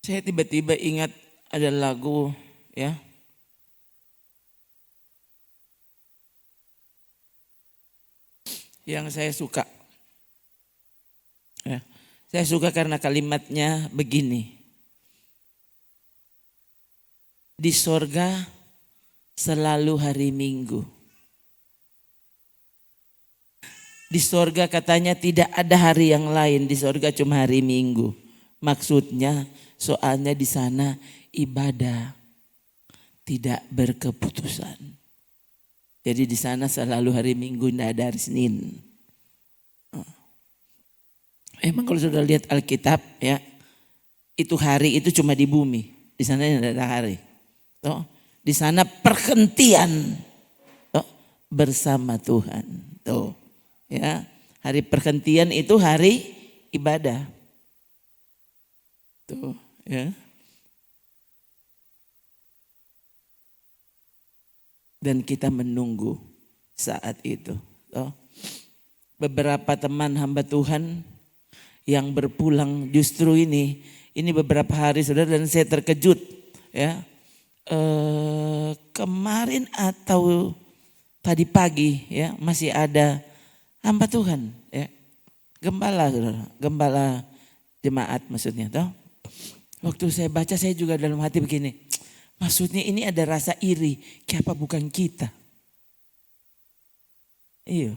Saya tiba-tiba ingat ada lagu ya. Yang saya suka. Ya. Saya suka karena kalimatnya begini. Di sorga selalu hari Minggu. Di sorga katanya tidak ada hari yang lain. Di sorga cuma hari Minggu. Maksudnya soalnya di sana ibadah tidak berkeputusan. Jadi di sana selalu hari Minggu, tidak ada hari Senin. Emang kalau sudah lihat Alkitab ya, itu hari itu cuma di bumi. Di sana tidak ada hari. Toh, di sana perhentian toh, bersama Tuhan. Tuh, ya, hari perhentian itu hari ibadah. Tuh, ya. Dan kita menunggu saat itu. Toh, beberapa teman hamba Tuhan yang berpulang justru ini beberapa hari saudara, dan saya terkejut ya. Kemarin atau tadi pagi ya masih ada hamba Tuhan ya, gembala saudara, gembala jemaat maksudnya toh. Waktu saya baca saya juga dalam hati begini, maksudnya ini ada rasa iri, kenapa bukan kita? Iya.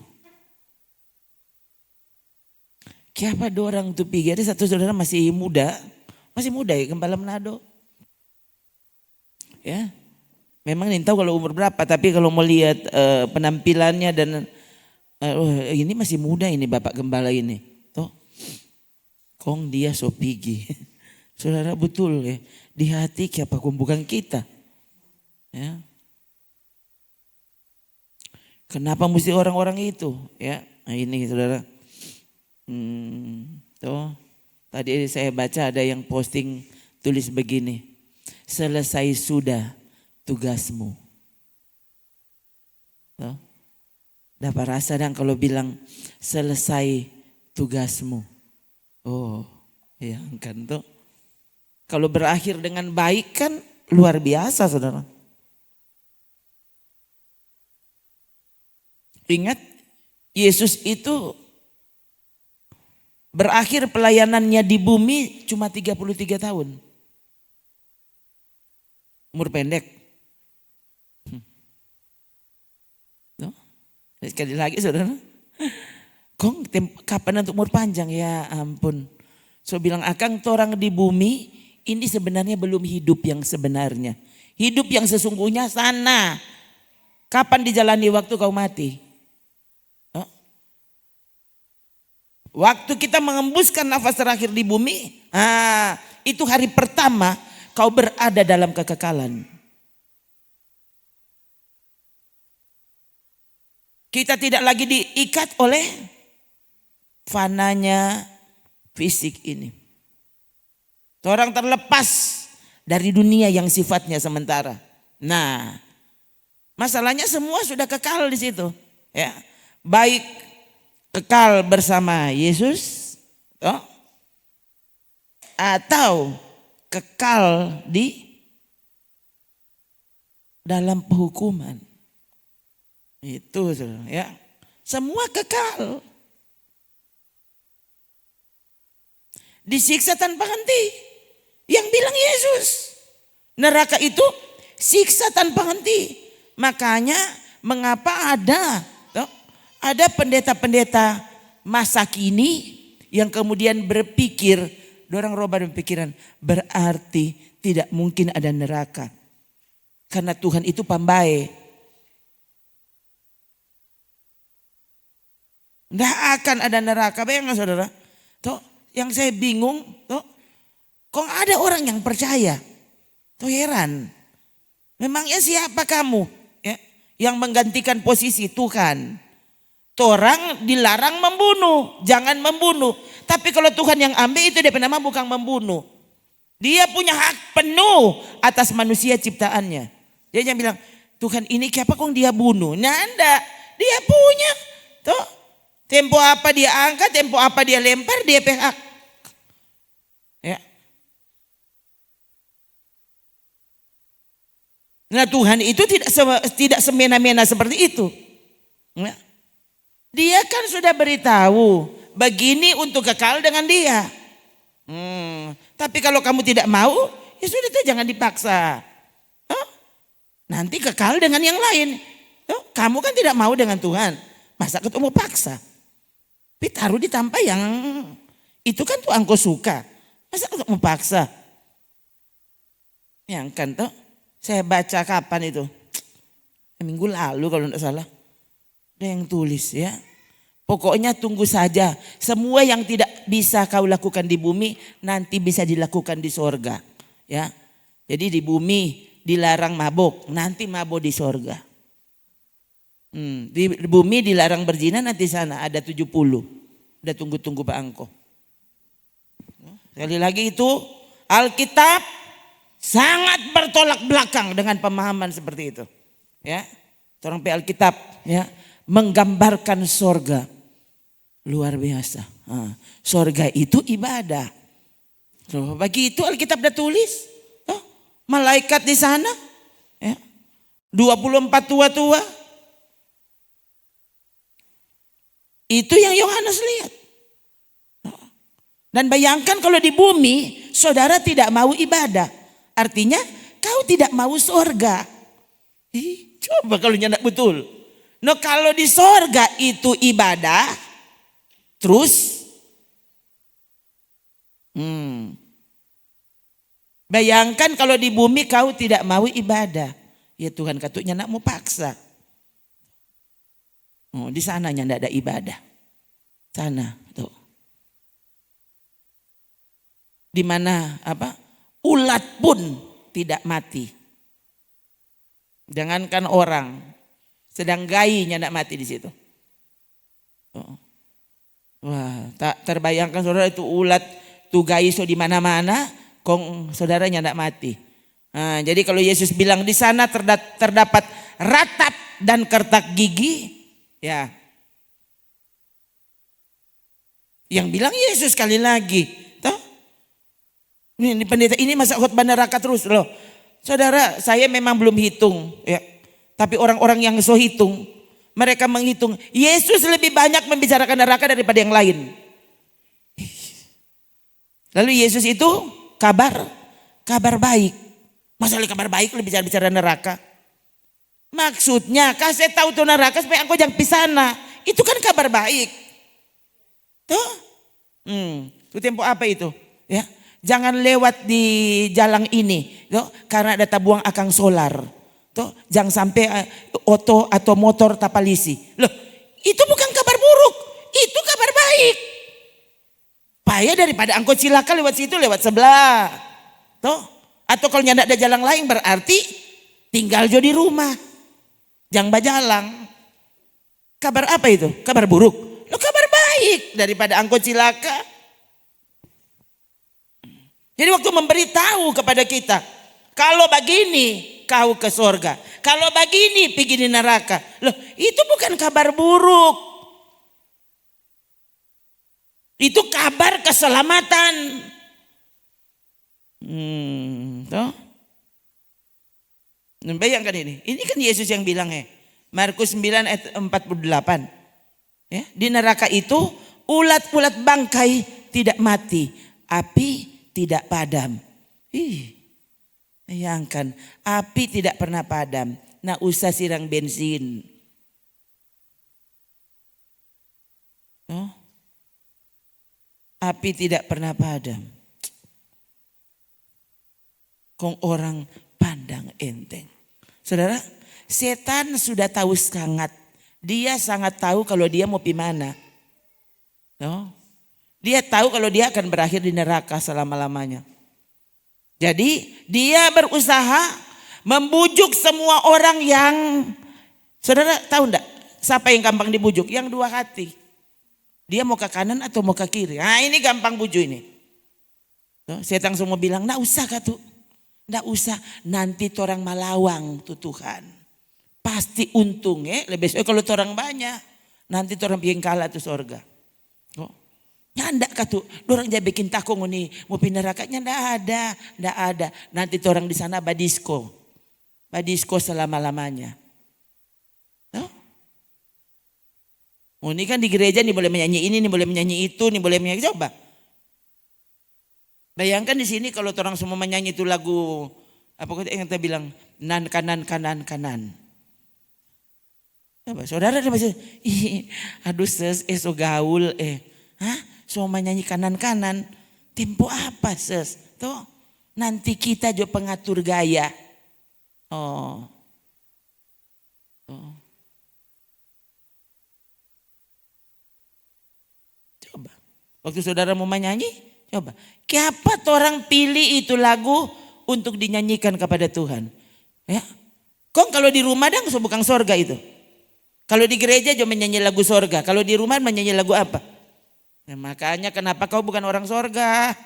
Kenapa orang tuh pergi? Ada satu saudara masih muda ya, gembala Manado. Ya, memang tidak tahu kalau umur berapa, tapi kalau mau lihat penampilannya dan ini masih muda ini bapak gembala ini. Toh, kong dia so pergi. Saudara betul ya, di hati kenapa bukan kita? Ya. Kenapa mesti orang-orang itu? Ya, nah ini saudara. Tuh, tadi saya baca ada yang posting tulis begini, selesai sudah tugasmu. Tuh, dapat rasa dan kalau bilang selesai tugasmu, oh ya kan tuh, kalau berakhir dengan baik kan luar biasa saudara. Ingat Yesus itu berakhir pelayanannya di bumi cuma 33 tahun. Umur pendek. No? Sekali lagi saudara. Kapan untuk umur panjang ya ampun. So bilang akang orang di bumi ini sebenarnya belum hidup yang sebenarnya. Hidup yang sesungguhnya sana. Kapan dijalani waktu kau mati? Waktu kita mengembuskan nafas terakhir di bumi, itu hari pertama kau berada dalam kekekalan. Kita tidak lagi diikat oleh fananya fisik ini. Orang terlepas dari dunia yang sifatnya sementara. Nah, masalahnya semua sudah kekal di situ. Ya, baik kekal bersama Yesus atau kekal di dalam penghukuman. Itu ya. Semua kekal. Disiksa tanpa henti. Yang bilang Yesus. Neraka itu siksa tanpa henti. Makanya mengapa ada pendeta-pendeta masa kini yang kemudian berpikir, dorang roba dan pikiran, berarti tidak mungkin ada neraka. Karena Tuhan itu pambae. Tidak akan ada neraka. Bayangkan saudara. Toh, yang saya bingung, kok ada orang yang percaya? Toh heran. Memangnya siapa kamu ya, yang menggantikan posisi Tuhan? Orang dilarang membunuh, jangan membunuh. Tapi kalau Tuhan yang ambil itu dia nama bukan membunuh. Dia punya hak penuh atas manusia ciptaannya. Dia yang bilang, Tuhan ini siapa kok dia bunuh? Nah enggak, dia punya. Tuh, tempo apa dia angkat, tempo apa dia lempar, dia pihak. Ya. Nah Tuhan itu tidak semena-mena seperti itu. Ya. Dia kan sudah beritahu begini untuk kekal dengan dia. Tapi kalau kamu tidak mau, ya sudah itu jangan dipaksa. Nanti kekal dengan yang lain. Kamu kan tidak mau dengan Tuhan, masa ketemu paksa? Tapi taruh di tempat yang itu kan tuh engkau suka, masa ketemu paksa? Yang kan tuh saya baca kapan itu? Minggu lalu kalau tidak salah. Ada yang tulis ya. Pokoknya tunggu saja. Semua yang tidak bisa kau lakukan di bumi nanti bisa dilakukan di sorga. Ya. Jadi di bumi dilarang mabuk, nanti mabuk di sorga. Di bumi dilarang berzina, nanti sana ada 70. Udah tunggu-tunggu Pak Angko. Sekali lagi itu Alkitab sangat bertolak belakang dengan pemahaman seperti itu. Ya. Orang Alkitab ya menggambarkan sorga. Luar biasa. Sorga itu ibadah. So, bagi itu Alkitab udah tulis. Malaikat di sana. Ya, 24 tua-tua. Itu yang Yohanes lihat. Dan bayangkan kalau di bumi saudara tidak mau ibadah. Artinya kau tidak mau sorga. Coba kalau nyandak betul. No, kalau di sorga itu ibadah. Terus. Bayangkan kalau di bumi kau tidak mau ibadah. Ya Tuhan katanya nak mau paksa. Di sananya tidak ada ibadah. Sana tuh. Di mana apa? Ulat pun tidak mati. Jangankan orang, sedang gainya tidak mati di situ. Wah, tak terbayangkan saudara itu ulat tuh gai so di mana-mana, kong saudaranya tidak mati. Nah, jadi kalau Yesus bilang di sana terdapat ratap dan kertak gigi, ya. Yang bilang Yesus sekali lagi. Ini pendeta ini masa khotbah neraka terus loh. Saudara, saya memang belum hitung ya. Tapi orang-orang yang so hitung, mereka menghitung Yesus lebih banyak membicarakan neraka daripada yang lain. Lalu Yesus itu kabar baik. Masalah kabar baik lebih bicara neraka. Maksudnya kasih tahu tuh neraka supaya engkau jangan pisana. Itu kan kabar baik. Tuh. Itu tempo apa itu? Ya. Jangan lewat di jalan ini, tuh, karena ada tabuang akang solar. Tuh, jangan sampai oto atau motor tapalisi. Loh, itu bukan kabar buruk, itu kabar baik. Payah daripada angkot cilaka lewat situ, lewat sebelah. Tuh, atau kalau nyanda ada jalan lain berarti tinggal jo di rumah. Jangan bajalang. Kabar apa itu? Kabar buruk. Loh, kabar baik daripada angkot cilaka. Jadi waktu memberitahu kepada kita, kalau begini kau ke sorga, kalau begini pergi di neraka. Loh, itu bukan kabar buruk. Itu kabar keselamatan. Toh? Bayangkan ini kan Yesus yang bilang Markus 9 ayat 48. Ya, di neraka itu ulat-ulat bangkai tidak mati, api tidak padam. Bayangkan, api tidak pernah padam. Nah, usah sirang bensin. Api tidak pernah padam. Kong orang pandang enteng. Saudara, setan sudah tahu sangat. Dia sangat tahu kalau dia mau pi mana. Dia tahu kalau dia akan berakhir di neraka selama-lamanya. Jadi dia berusaha membujuk semua orang yang, saudara tahu enggak siapa yang gampang dibujuk? Yang dua hati. Dia mau ke kanan atau mau ke kiri. Nah ini gampang bujuk ini. Setan semua bilang, enggak usah katu. Enggak usah, nanti orang malawang tuh Tuhan. Pasti untung lebih kalau orang banyak. Nanti orang bikin kalah tuh sorga. Nyandak katu, dorang jadi bikin takung nih mau pindah nerakanya ndak ada. Nanti orang di sana badisko. Padisko selama-lamanya. No? Oh, ini kan di gereja nih boleh menyanyi ini, nih boleh menyanyi itu, nih boleh menyanyi. Coba. Bayangkan di sini kalau orang semua menyanyi itu lagu apa yang kita bilang nan kanan kanan kanan. Coba saudara ada masih, aduh ses, so gaul, hah? Semua menyanyi kanan kanan, tempo apa ses? Tuh, nanti kita juga pengatur gaya. Oh, coba, waktu saudara mau menyanyi, coba, siapa orang pilih itu lagu untuk dinyanyikan kepada Tuhan? Ya, kok kalau di rumah dong bukan sorga itu. Kalau di gereja cuma menyanyi lagu sorga. Kalau di rumah menyanyi lagu apa? Nah, makanya kenapa kau bukan orang sorga?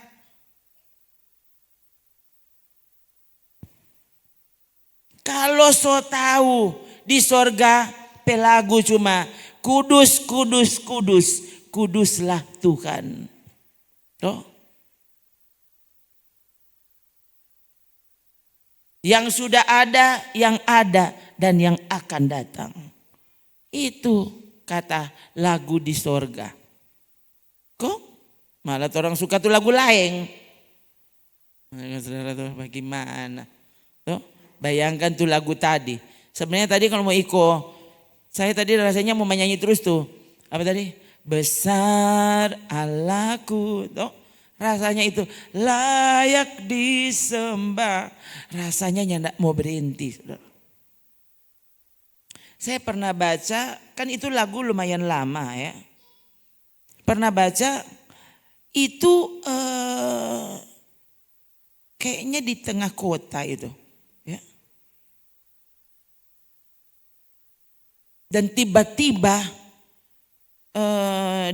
Kalau so tahu di sorga pelagu cuma kudus, kudus, kudus. Kuduslah Tuhan. Tuh. Yang sudah ada, yang ada, dan yang akan datang. Itu kata lagu di sorga. Kok malah orang suka tuh lagu lain. Saudara tuh bagaimana? Tuh, bayangkan tuh lagu tadi. Sebenarnya tadi kalau mau saya tadi rasanya mau menyanyi terus tuh. Apa tadi? Besar Allahku. Tuh, rasanya itu layak disembah. Rasanya nyandak mau berhenti. Saudara. Saya pernah baca, kan itu lagu lumayan lama ya. Pernah baca itu kayaknya di tengah kota itu. Ya. Dan tiba-tiba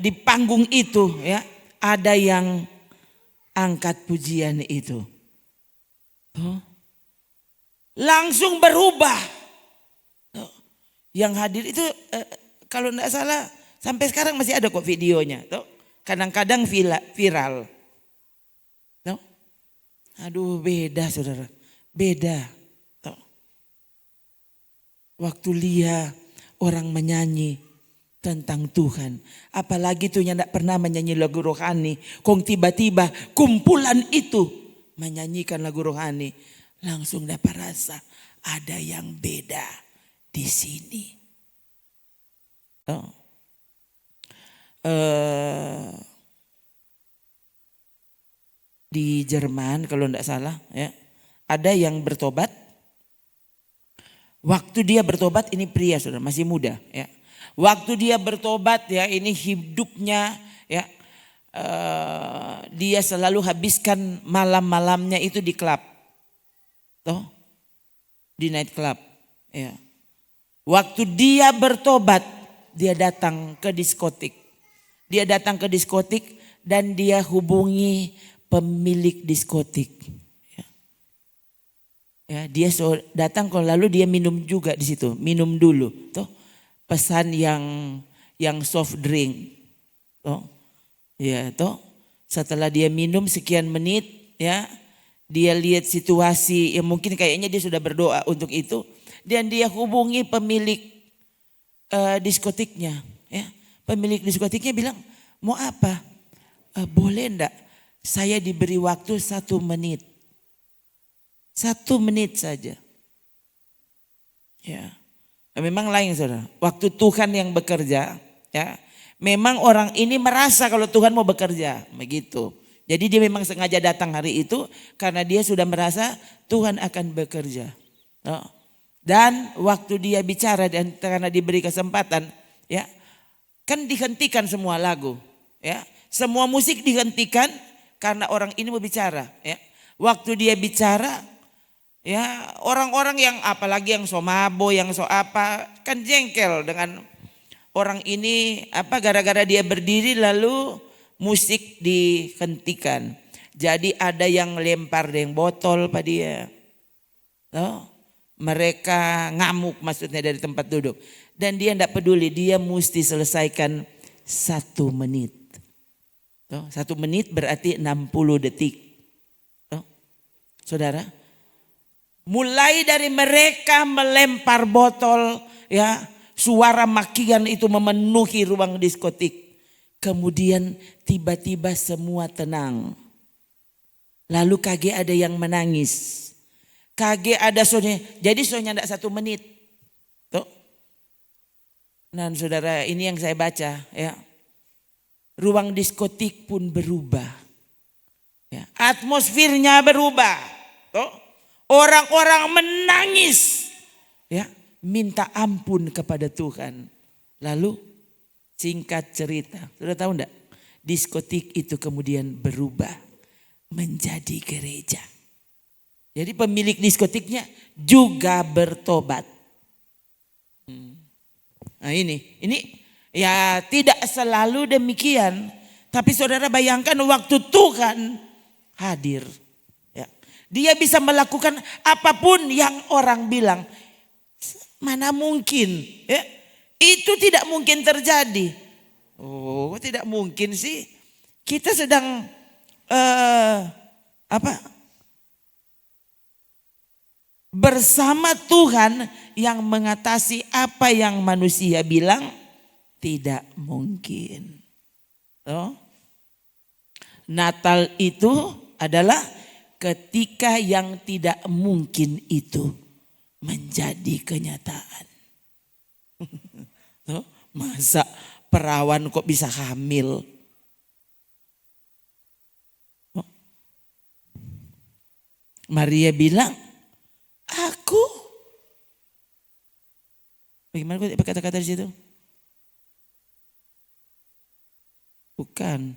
di panggung itu ya ada yang angkat pujian itu. Langsung berubah. Yang hadir itu kalau tidak salah sampai sekarang masih ada kok videonya. Kadang-kadang viral. Aduh beda saudara. Beda. Waktu lihat orang menyanyi tentang Tuhan. Apalagi tuh yang tidak pernah menyanyi lagu rohani. Kong tiba-tiba kumpulan itu menyanyikan lagu rohani. Langsung dapat rasa ada yang beda di sini. Di Jerman kalau tidak salah ya, ada yang bertobat. Waktu dia bertobat ini pria saudara masih muda ya. Waktu dia bertobat ya ini hidupnya ya dia selalu habiskan malam-malamnya itu di klub. Di night club ya. Waktu dia bertobat, dia datang ke diskotik. Dia datang ke diskotik dan dia hubungi pemilik diskotik. Ya, dia datang lalu dia minum juga di situ, minum dulu. Toh, pesan yang soft drink. Toh, ya toh. Setelah dia minum sekian menit, ya, dia lihat situasi, ya mungkin kayaknya dia sudah berdoa untuk itu. Dan dia hubungi pemilik diskotiknya. Ya. Pemilik diskotiknya bilang, mau apa? Boleh enggak saya diberi waktu 1 menit. 1 menit saja. Ya. Memang lain saudara. Waktu Tuhan yang bekerja. Ya. Memang orang ini merasa kalau Tuhan mau bekerja. Begitu. Jadi dia memang sengaja datang hari itu. Karena dia sudah merasa Tuhan akan bekerja. Oh. Dan waktu dia bicara dan karena diberi kesempatan, ya, kan dihentikan semua lagu, ya, semua musik dihentikan karena orang ini mau bicara, ya. Waktu dia bicara, ya, orang-orang yang apalagi yang so mabo, yang so apa, kan jengkel dengan orang ini, apa gara-gara dia berdiri lalu musik dihentikan. Jadi ada yang lempar dengan botol pada dia, oh. Mereka ngamuk maksudnya dari tempat duduk. Dan dia tidak peduli, dia mesti selesaikan 1 menit. 1 menit berarti 60 detik. Saudara, Mulai dari mereka melempar botol, ya, suara makian itu memenuhi ruang diskotik. Kemudian tiba-tiba semua tenang. Lalu kagak ada yang menangis. Kagak ada soalnya. Jadi soalnya tidak 1 menit. Tuh. Nah saudara, ini yang saya baca, ya. Ruang diskotik pun berubah. Ya, atmosfernya berubah. Tuh. Orang-orang menangis. Ya, minta ampun kepada Tuhan. Lalu singkat cerita, sudah tahu enggak? Diskotik itu kemudian berubah menjadi gereja. Jadi pemilik diskotiknya juga bertobat. Nah ini ya tidak selalu demikian. Tapi saudara bayangkan waktu Tuhan hadir. Ya, dia bisa melakukan apapun yang orang bilang. Mana mungkin? Ya, itu tidak mungkin terjadi. Oh, tidak mungkin sih. Kita sedang bersama Tuhan yang mengatasi apa yang manusia bilang tidak mungkin. Oh. Natal itu adalah ketika yang tidak mungkin itu menjadi kenyataan. Oh, masa perawan kok bisa hamil? Oh. Maria bilang, aku. Bagaimana kok kata-kata di situ? Bukan.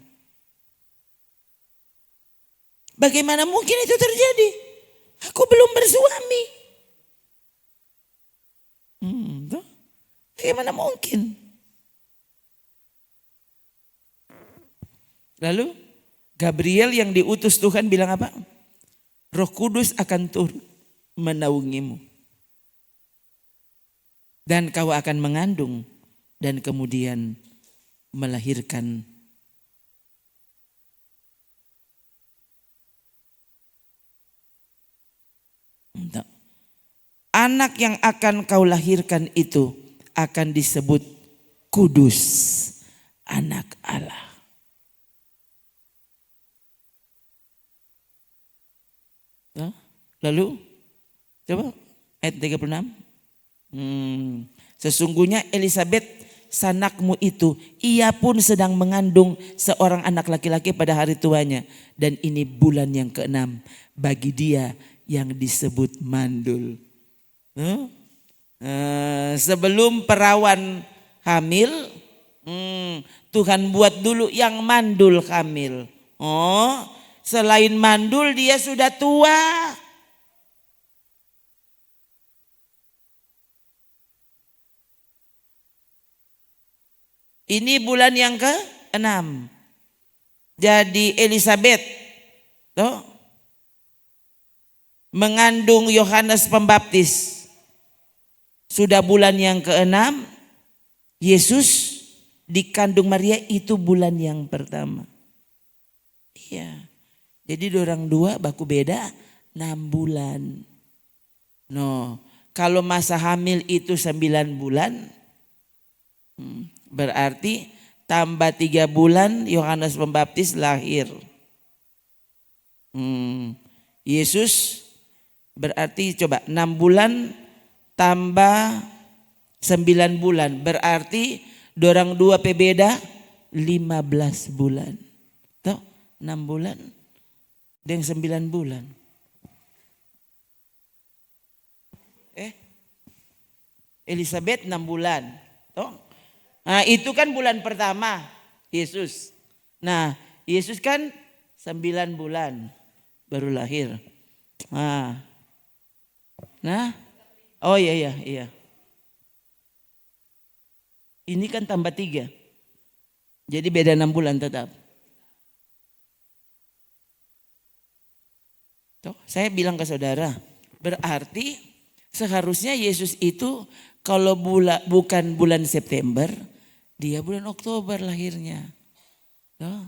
Bagaimana mungkin itu terjadi? Aku belum bersuami. Bagaimana mungkin? Lalu Gabriel yang diutus Tuhan bilang apa? Roh Kudus akan turun menaungimu. Dan kau akan mengandung dan kemudian melahirkan anak yang akan kau lahirkan itu akan disebut kudus, anak Allah. Lalu coba ayat 36. Sesungguhnya Elisabet sanakmu itu, ia pun sedang mengandung seorang anak laki-laki pada hari tuanya. Dan ini bulan yang ke-6 bagi dia yang disebut mandul. Sebelum perawan hamil, Tuhan buat dulu yang mandul hamil. Oh, selain mandul dia sudah tua. Ini bulan yang ke-6. Jadi Elisabet mengandung Yohanes Pembaptis. Sudah bulan yang ke-6. Yesus dikandung Maria itu bulan yang pertama. Iya. Jadi dorang dua baku beda 6 bulan. No, kalau masa hamil itu 9 bulan. Berarti tambah 3 bulan Yohanes Pembaptis lahir. Yesus berarti coba 6 bulan tambah 9 bulan. Berarti dorang dua beda 15 bulan. Tuh 6 bulan dengan 9 bulan. Elisabet 6 bulan. Tuh. Nah itu kan bulan pertama Yesus. Nah Yesus kan 9 bulan baru lahir. Nah, oh iya. Ini kan tambah 3. Jadi beda 6 bulan tetap. Tuh, saya bilang ke saudara, berarti seharusnya Yesus itu kalau bukan bulan September, dia bulan Oktober lahirnya. Tuh.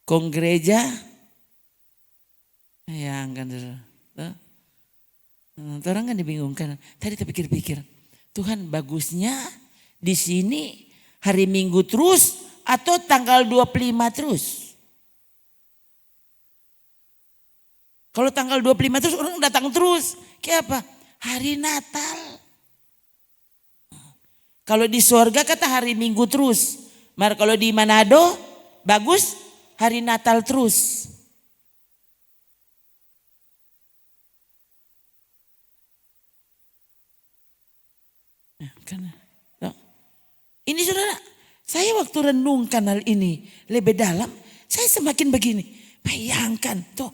Kong gereja Bayangkan saudara. Orang kan dibingungkan. Tadi terpikir-pikir, Tuhan bagusnya di sini hari Minggu terus atau tanggal 25 terus? Kalau tanggal 25 terus orang datang terus. Kayak apa? Hari Natal. Kalau di surga kata hari Minggu terus. Mar kalau di Manado bagus hari Natal terus. Ini saudara, saya waktu renungkan hal ini lebih dalam, saya semakin begini. Bayangkan, tuh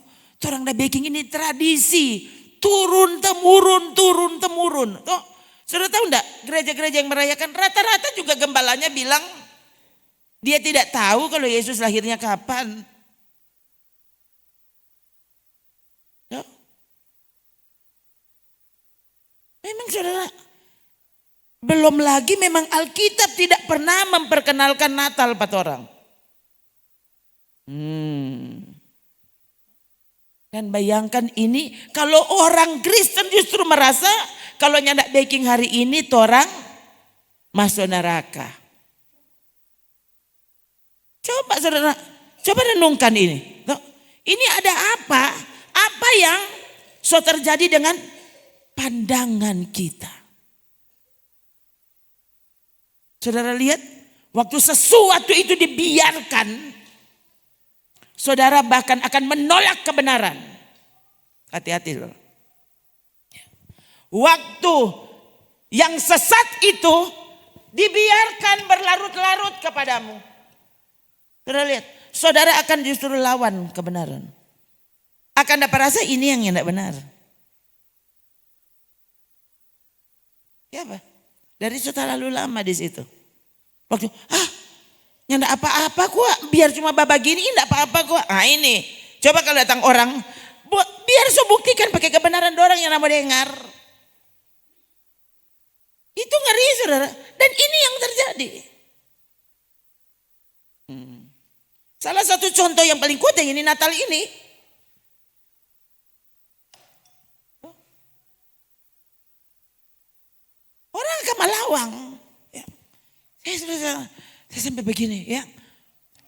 orang da baking ini tradisi turun temurun. Tuh, saudara tahu enggak gereja-gereja yang merayakan rata-rata juga gembalanya bilang dia tidak tahu kalau Yesus lahirnya kapan. Tuh. Memang saudara, belum lagi memang Alkitab tidak pernah memperkenalkan Natal Pak orang. Dan bayangkan ini kalau orang Kristen justru merasa kalau nyandak baking hari ini orang masuk neraka. Coba saudara, coba renungkan ini. Ini ada apa? Apa yang so terjadi dengan pandangan kita? Saudara lihat, waktu sesuatu itu dibiarkan, saudara bahkan akan menolak kebenaran. Hati-hati saudara. Waktu yang sesat itu dibiarkan berlarut-larut kepadamu. Saudara lihat, saudara akan justru lawan kebenaran. Akan dapat rasa ini yang tidak benar. Ya apa? Dari saudara lalu lama di situ. Waktu, nyandak apa-apa kok, biar cuma baba gini, enggak apa-apa kok. Ini, coba kalau datang orang, biar so buktikan pakai kebenaran orang yang mau dengar. Itu ngeri saudara, dan ini yang terjadi. Salah satu contoh yang paling kuat yang ini Natal ini. Orang akan melawang. Ya. Saya sampai begini ya.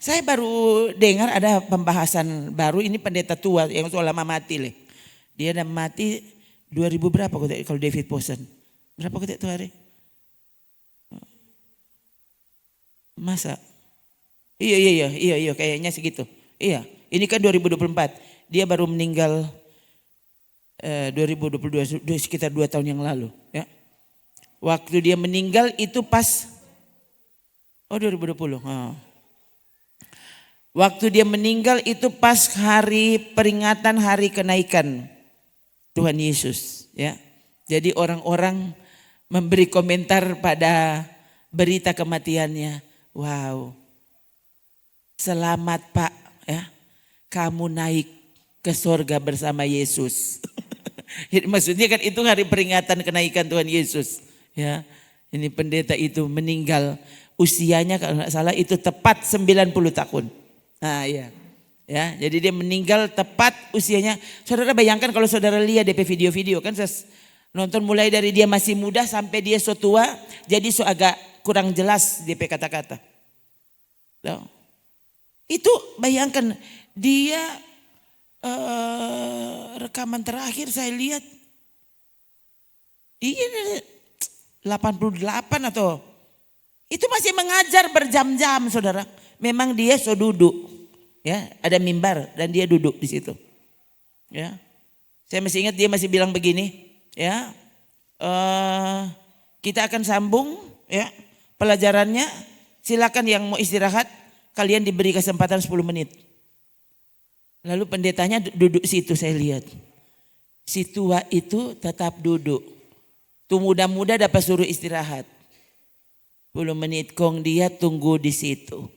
Saya baru dengar ada pembahasan baru ini pendeta tua yang sudah lama mati. Dia udah mati 2000 berapa kalau David Posen. Berapa kok itu hari? Masa? Iya kayaknya segitu. Iya, ini kan 2024. Dia baru meninggal 2022 sekitar 2 tahun yang lalu ya. Waktu dia meninggal itu pas 2020. Waktu dia meninggal itu pas peringatan hari kenaikan Tuhan Yesus ya. Jadi orang-orang memberi komentar pada berita kematiannya. Wow. Selamat Pak ya. Kamu naik ke surga bersama Yesus. Jadi maksudnya kan itu hari peringatan kenaikan Tuhan Yesus. Ya, ini pendeta itu meninggal usianya kalau nggak salah itu tepat 90 tahun. Nah iya. Ya, jadi dia meninggal tepat usianya. Saudara bayangkan kalau saudara lihat DP video-video kan nonton mulai dari dia masih muda sampai dia so tua, jadi so agak kurang jelas DP kata-kata. Itu bayangkan dia rekaman terakhir saya lihat ini 88 atau itu masih mengajar berjam-jam saudara. Memang dia so duduk ya, ada mimbar dan dia duduk di situ. Ya. Saya masih ingat dia masih bilang begini, ya. Kita akan sambung ya pelajarannya. Silakan yang mau istirahat kalian diberi kesempatan 10 menit. Lalu pendetanya duduk situ saya lihat. Si tua itu tetap duduk. Tuh muda-muda dapat suruh istirahat. 10 menit kong dia tunggu di situ.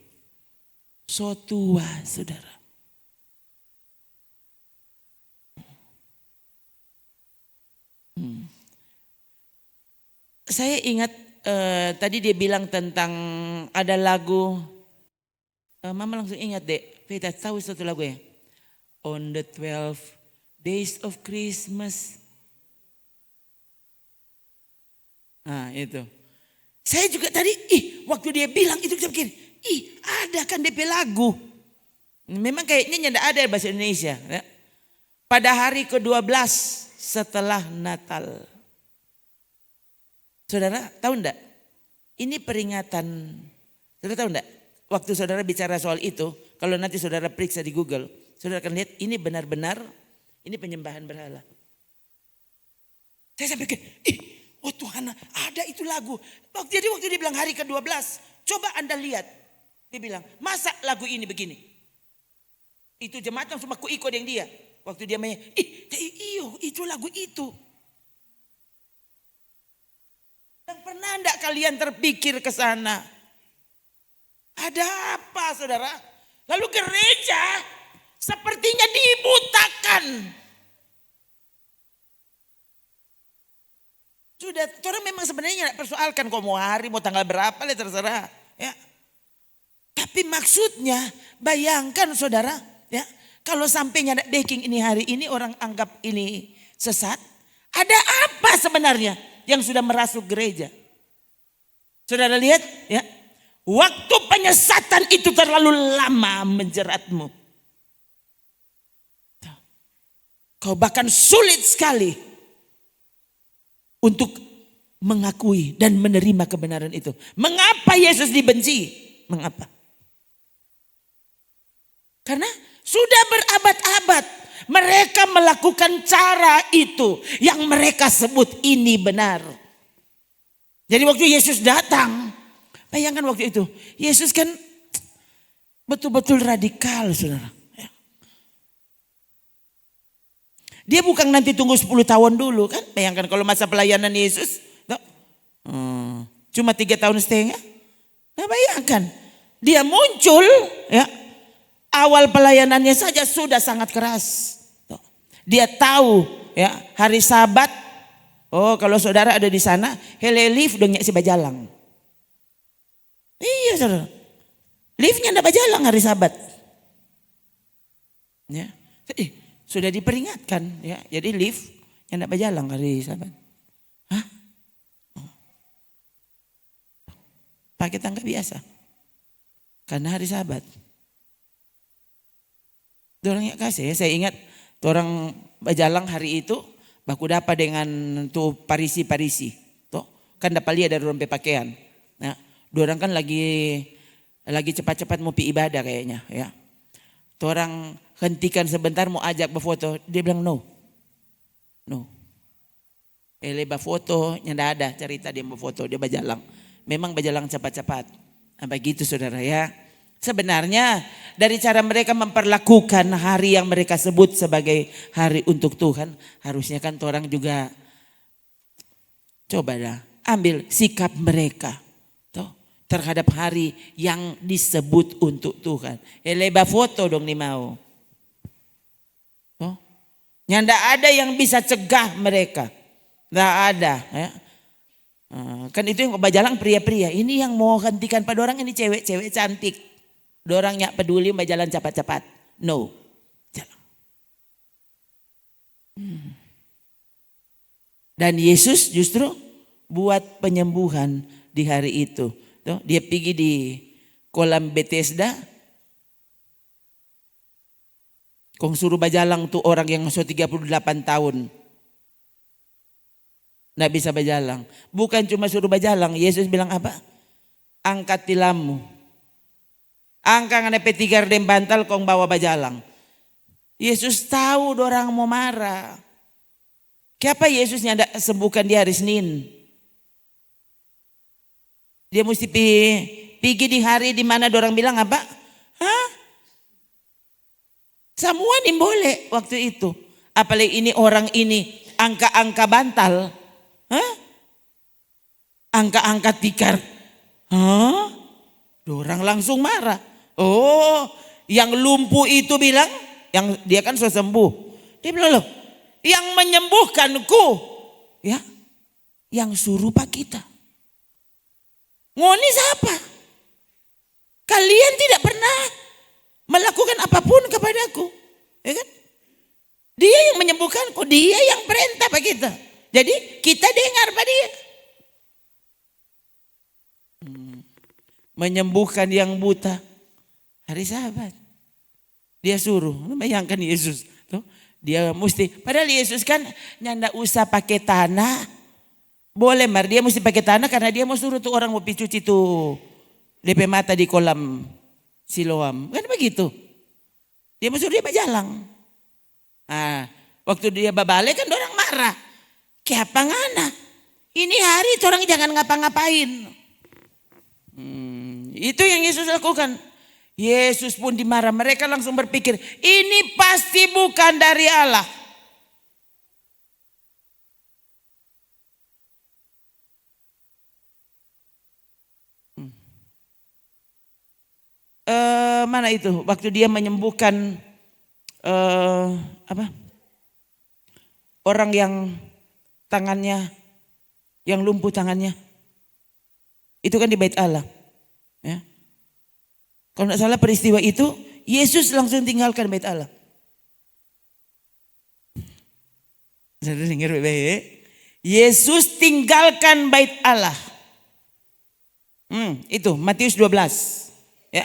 So tua saudara. Saya ingat tadi dia bilang tentang ada lagu. Mama langsung ingat deh. Kita tahu satu lagu ya. On the 12 Days of Christmas. Nah itu. Saya juga tadi, waktu dia bilang itu kita pikir, ada kan DP lagu. Memang kayaknya tidak ada bahasa Indonesia. Ya. Pada hari ke-12 setelah Natal. Saudara tahu enggak? Ini peringatan. Saudara tahu enggak? Waktu saudara bicara soal itu, kalau nanti saudara periksa di Google, saudara akan lihat ini benar-benar ini penyembahan berhala. Saya sampai pikir, oh Tuhan, ada itu lagu. Waktu dia bilang hari ke-12, coba Anda lihat. Dia bilang, masa lagu ini begini? Itu jemaat langsung aku ikut yang dia. Waktu dia main, itu lagu itu. Dan pernah enggak kalian terpikir ke sana? Ada apa saudara? Lalu gereja sepertinya dibutakan. Sudah, orang memang sebenarnya tidak persoalkan kok mau hari, mau tanggal berapa, lah terserah. Ya. Tapi maksudnya, bayangkan saudara, ya, kalau sampai ada baking ini hari ini orang anggap ini sesat. Ada apa sebenarnya yang sudah merasuk gereja? Saudara lihat, ya, waktu penyesatan itu terlalu lama menjeratmu. Kau bahkan sulit sekali untuk mengakui dan menerima kebenaran itu. Mengapa Yesus dibenci? Mengapa? Karena sudah berabad-abad mereka melakukan cara itu yang mereka sebut ini benar. Jadi waktu Yesus datang, bayangkan waktu itu, Yesus kan betul-betul radikal saudara. Dia bukan nanti tunggu 10 tahun dulu kan. Bayangkan kalau masa pelayanan Yesus. Cuma 3,5 tahun. Nah bayangkan. Dia muncul. Ya, awal pelayanannya saja sudah sangat keras. Dia tahu ya, hari Sabat. Oh kalau saudara ada di sana. Hele lift dong si bajalang. Iya saudara. Liftnya ada bajalang hari Sabat. Ya. Sudah diperingatkan ya. Jadi lift yang tidak berjalan hari Sabat. Hah? Pakai tangga biasa. Karena hari Sabat. Dorang yang kasih ya. Saya ingat orang berjalan hari itu baku dapat dengan tuh parisi-parisi. Tuh kan dapat lihat dari rompe pakaian. Nah, dorang kan lagi cepat-cepat mau pi ibadah kayaknya ya. Tuh orang hentikan sebentar mau ajak berfoto. Dia bilang no. Leba foto nyanda ada cerita dia mau foto. Dia berjalan. Memang berjalan cepat-cepat. Nah, begitu saudara ya. Sebenarnya dari cara mereka memperlakukan hari yang mereka sebut sebagai hari untuk Tuhan. Harusnya kan orang juga coba dah ambil sikap mereka. Terhadap hari yang disebut untuk Tuhan. Leba foto dong nih mau. Nyanda ada yang bisa cegah mereka. Nggak ada. Ya. Kan itu yang bajalang pria-pria. Ini yang mau hentikan pada orang ini cewek-cewek cantik. Dorang nyak peduli bajalan cepat-cepat. No. Jalan. Dan Yesus justru buat penyembuhan di hari itu. Dia pergi di kolam Bethesda. Kong suruh bajalang tuh orang yang so 38 tahun. Nggak bisa bajalang. Bukan cuma suruh bajalang. Yesus bilang apa? Angkat tilammu. Angkat ngana petigar dan bantal kong bawa bajalang. Yesus tahu orang mau marah. Kenapa Yesus nyanda sembuhkan dia hari Senin? Dia mesti pergi di hari di mana orang bilang apa? Hah? Semua nih boleh waktu itu. Apalagi ini orang ini angka-angka bantal. Hah? Angka-angka tikar. Hah? Orang langsung marah. Oh, yang lumpuh itu bilang, yang dia kan sudah sembuh. Dia bilang loh, yang menyembuhkanku, ya, yang suruh pak kita. Ngoni siapa? Kalian tidak pernah melakukan apapun kepadaku. Ya kan? Dia yang menyembuhkan. menyembuhkan, kok dia yang perintah pak kita. Jadi kita dengar pak dia. Menyembuhkan yang buta hari Sabat. Dia suruh, bayangkan Yesus. Tuh, dia mesti, padahal Yesus kan nyanda usah pakai tanah. Boleh mar, dia mesti pakai tanah karena dia mau suruh tuh orang mau cuci tuh DP mata di kolam Siloam. Kan begitu. Dia mau suruh dia berjalan. Nah, waktu dia babale kan orang marah. Kenapa ngana? Ini hari orang jangan ngapa-ngapain. Itu yang Yesus lakukan. Yesus pun dimarah. Mereka langsung berpikir, ini pasti bukan dari Allah. Mana itu? Waktu dia menyembuhkan orang yang tangannya, yang lumpuh tangannya. Itu kan di Bait Allah. Ya. Kalau tidak salah peristiwa itu, Yesus langsung tinggalkan Bait Allah. Saudara dengar baik-baik. Yesus tinggalkan Bait Allah. Itu Matius 12. Ya.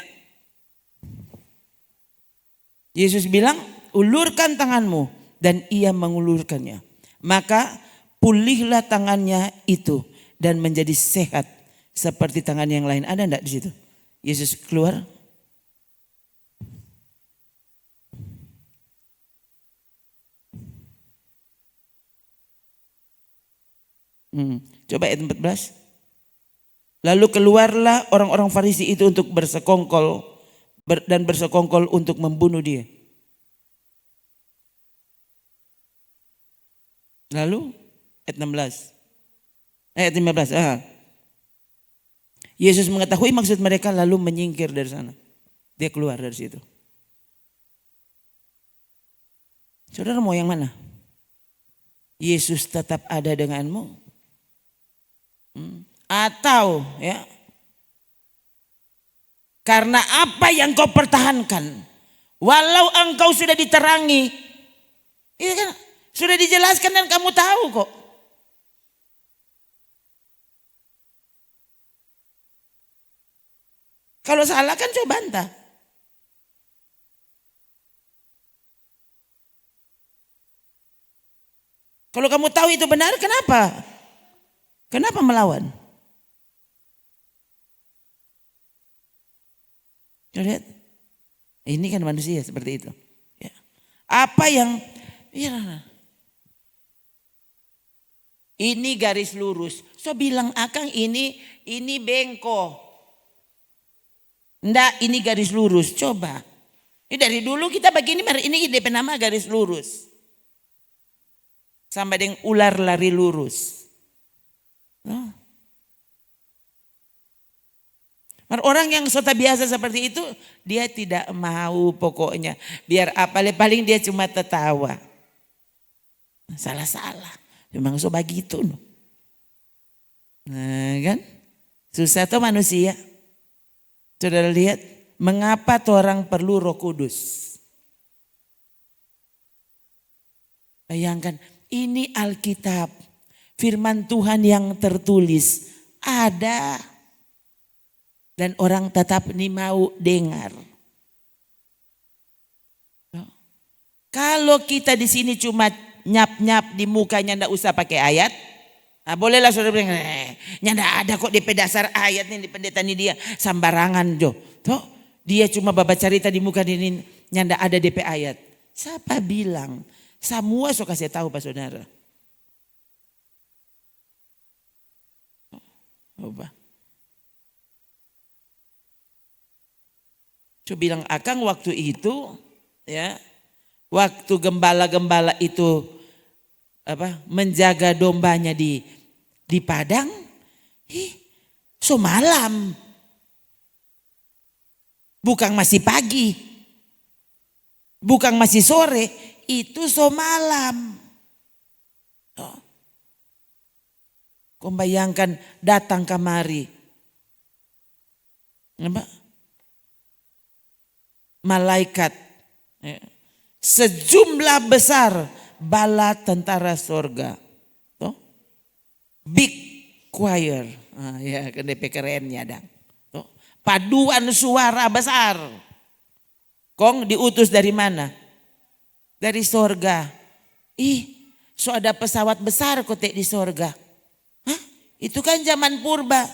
Yesus bilang, ulurkan tanganmu, dan ia mengulurkannya. Maka pulihlah tangannya itu dan menjadi sehat seperti tangan yang lain. Ada enggak di situ? Yesus keluar. Coba ayat 14. Lalu keluarlah orang-orang Farisi itu untuk bersekongkol untuk membunuh dia. Lalu ayat 16. Ayat 15. Yesus mengetahui maksud mereka lalu menyingkir dari sana. Dia keluar dari situ. Saudara mau yang mana? Yesus tetap ada denganmu? Atau ya, karena apa yang kau pertahankan, walau engkau sudah diterangi, itu kan sudah dijelaskan dan kamu tahu kok. Kalau salah kan coba bantah. Kalau kamu tahu itu benar, kenapa? Kenapa melawan? Lihat, ini kan manusia seperti itu. Ya. Apa yang, ya, ini garis lurus. So bilang akang ini bengkok. Ndak, ini garis lurus. Coba. Ini dari dulu kita begini, ini DP nama garis lurus. Sama dengan ular lari lurus. Oh. Orang yang sudah biasa seperti itu, dia tidak mau pokoknya. Biar apa, paling dia cuma tertawa. Salah-salah. Memang so begitu. Nah kan, susah tuh manusia. Saudara lihat, mengapa tuh orang perlu Roh Kudus? Bayangkan, ini Alkitab, firman Tuhan yang tertulis ada. Dan orang tetap nih mau dengar. Kalau kita di sini cuma nyap-nyap di mukanya, ndak usah pakai ayat. Nah, bolehlah saudara bilang, ndak ada kok di dasar ayat nih di pendeta ini dia sembarangan jo. Toh dia cuma baca cerita di muka ini, ndak ada DP ayat. Siapa bilang? Semua so kasih tahu Pak Saudara. Coba. Coba bilang akang waktu itu ya, waktu gembala-gembala itu menjaga dombanya di padang, so malam, bukan masih pagi, bukan masih sore, itu so malam. Kau bayangkan datang kemari, malaikat sejumlah besar bala tentara sorga. Tuh. Big choir. Ya KDP kerennya dang. Tuh. Paduan suara besar. Kong diutus dari mana? Dari sorga. So ada pesawat besar kotek di sorga. Hah? Itu kan zaman purba.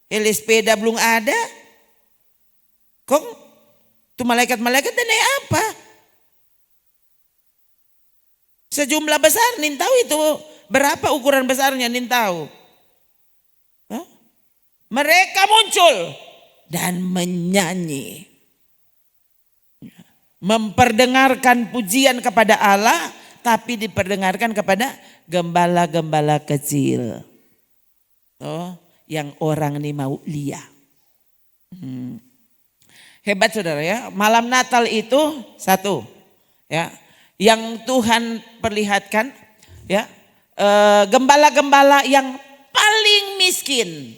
Sepeda belum ada. Kong tuh malaikat-malaikat dan naik apa? Sejumlah besar, nin tahu itu berapa ukuran besarnya, nin tahu. Hah? Mereka muncul dan menyanyi. Memperdengarkan pujian kepada Allah, tapi diperdengarkan kepada gembala-gembala kecil. Yang orang ini mau lihat. Hebat saudara ya. Malam Natal itu satu ya, yang Tuhan perlihatkan ya, gembala-gembala yang paling miskin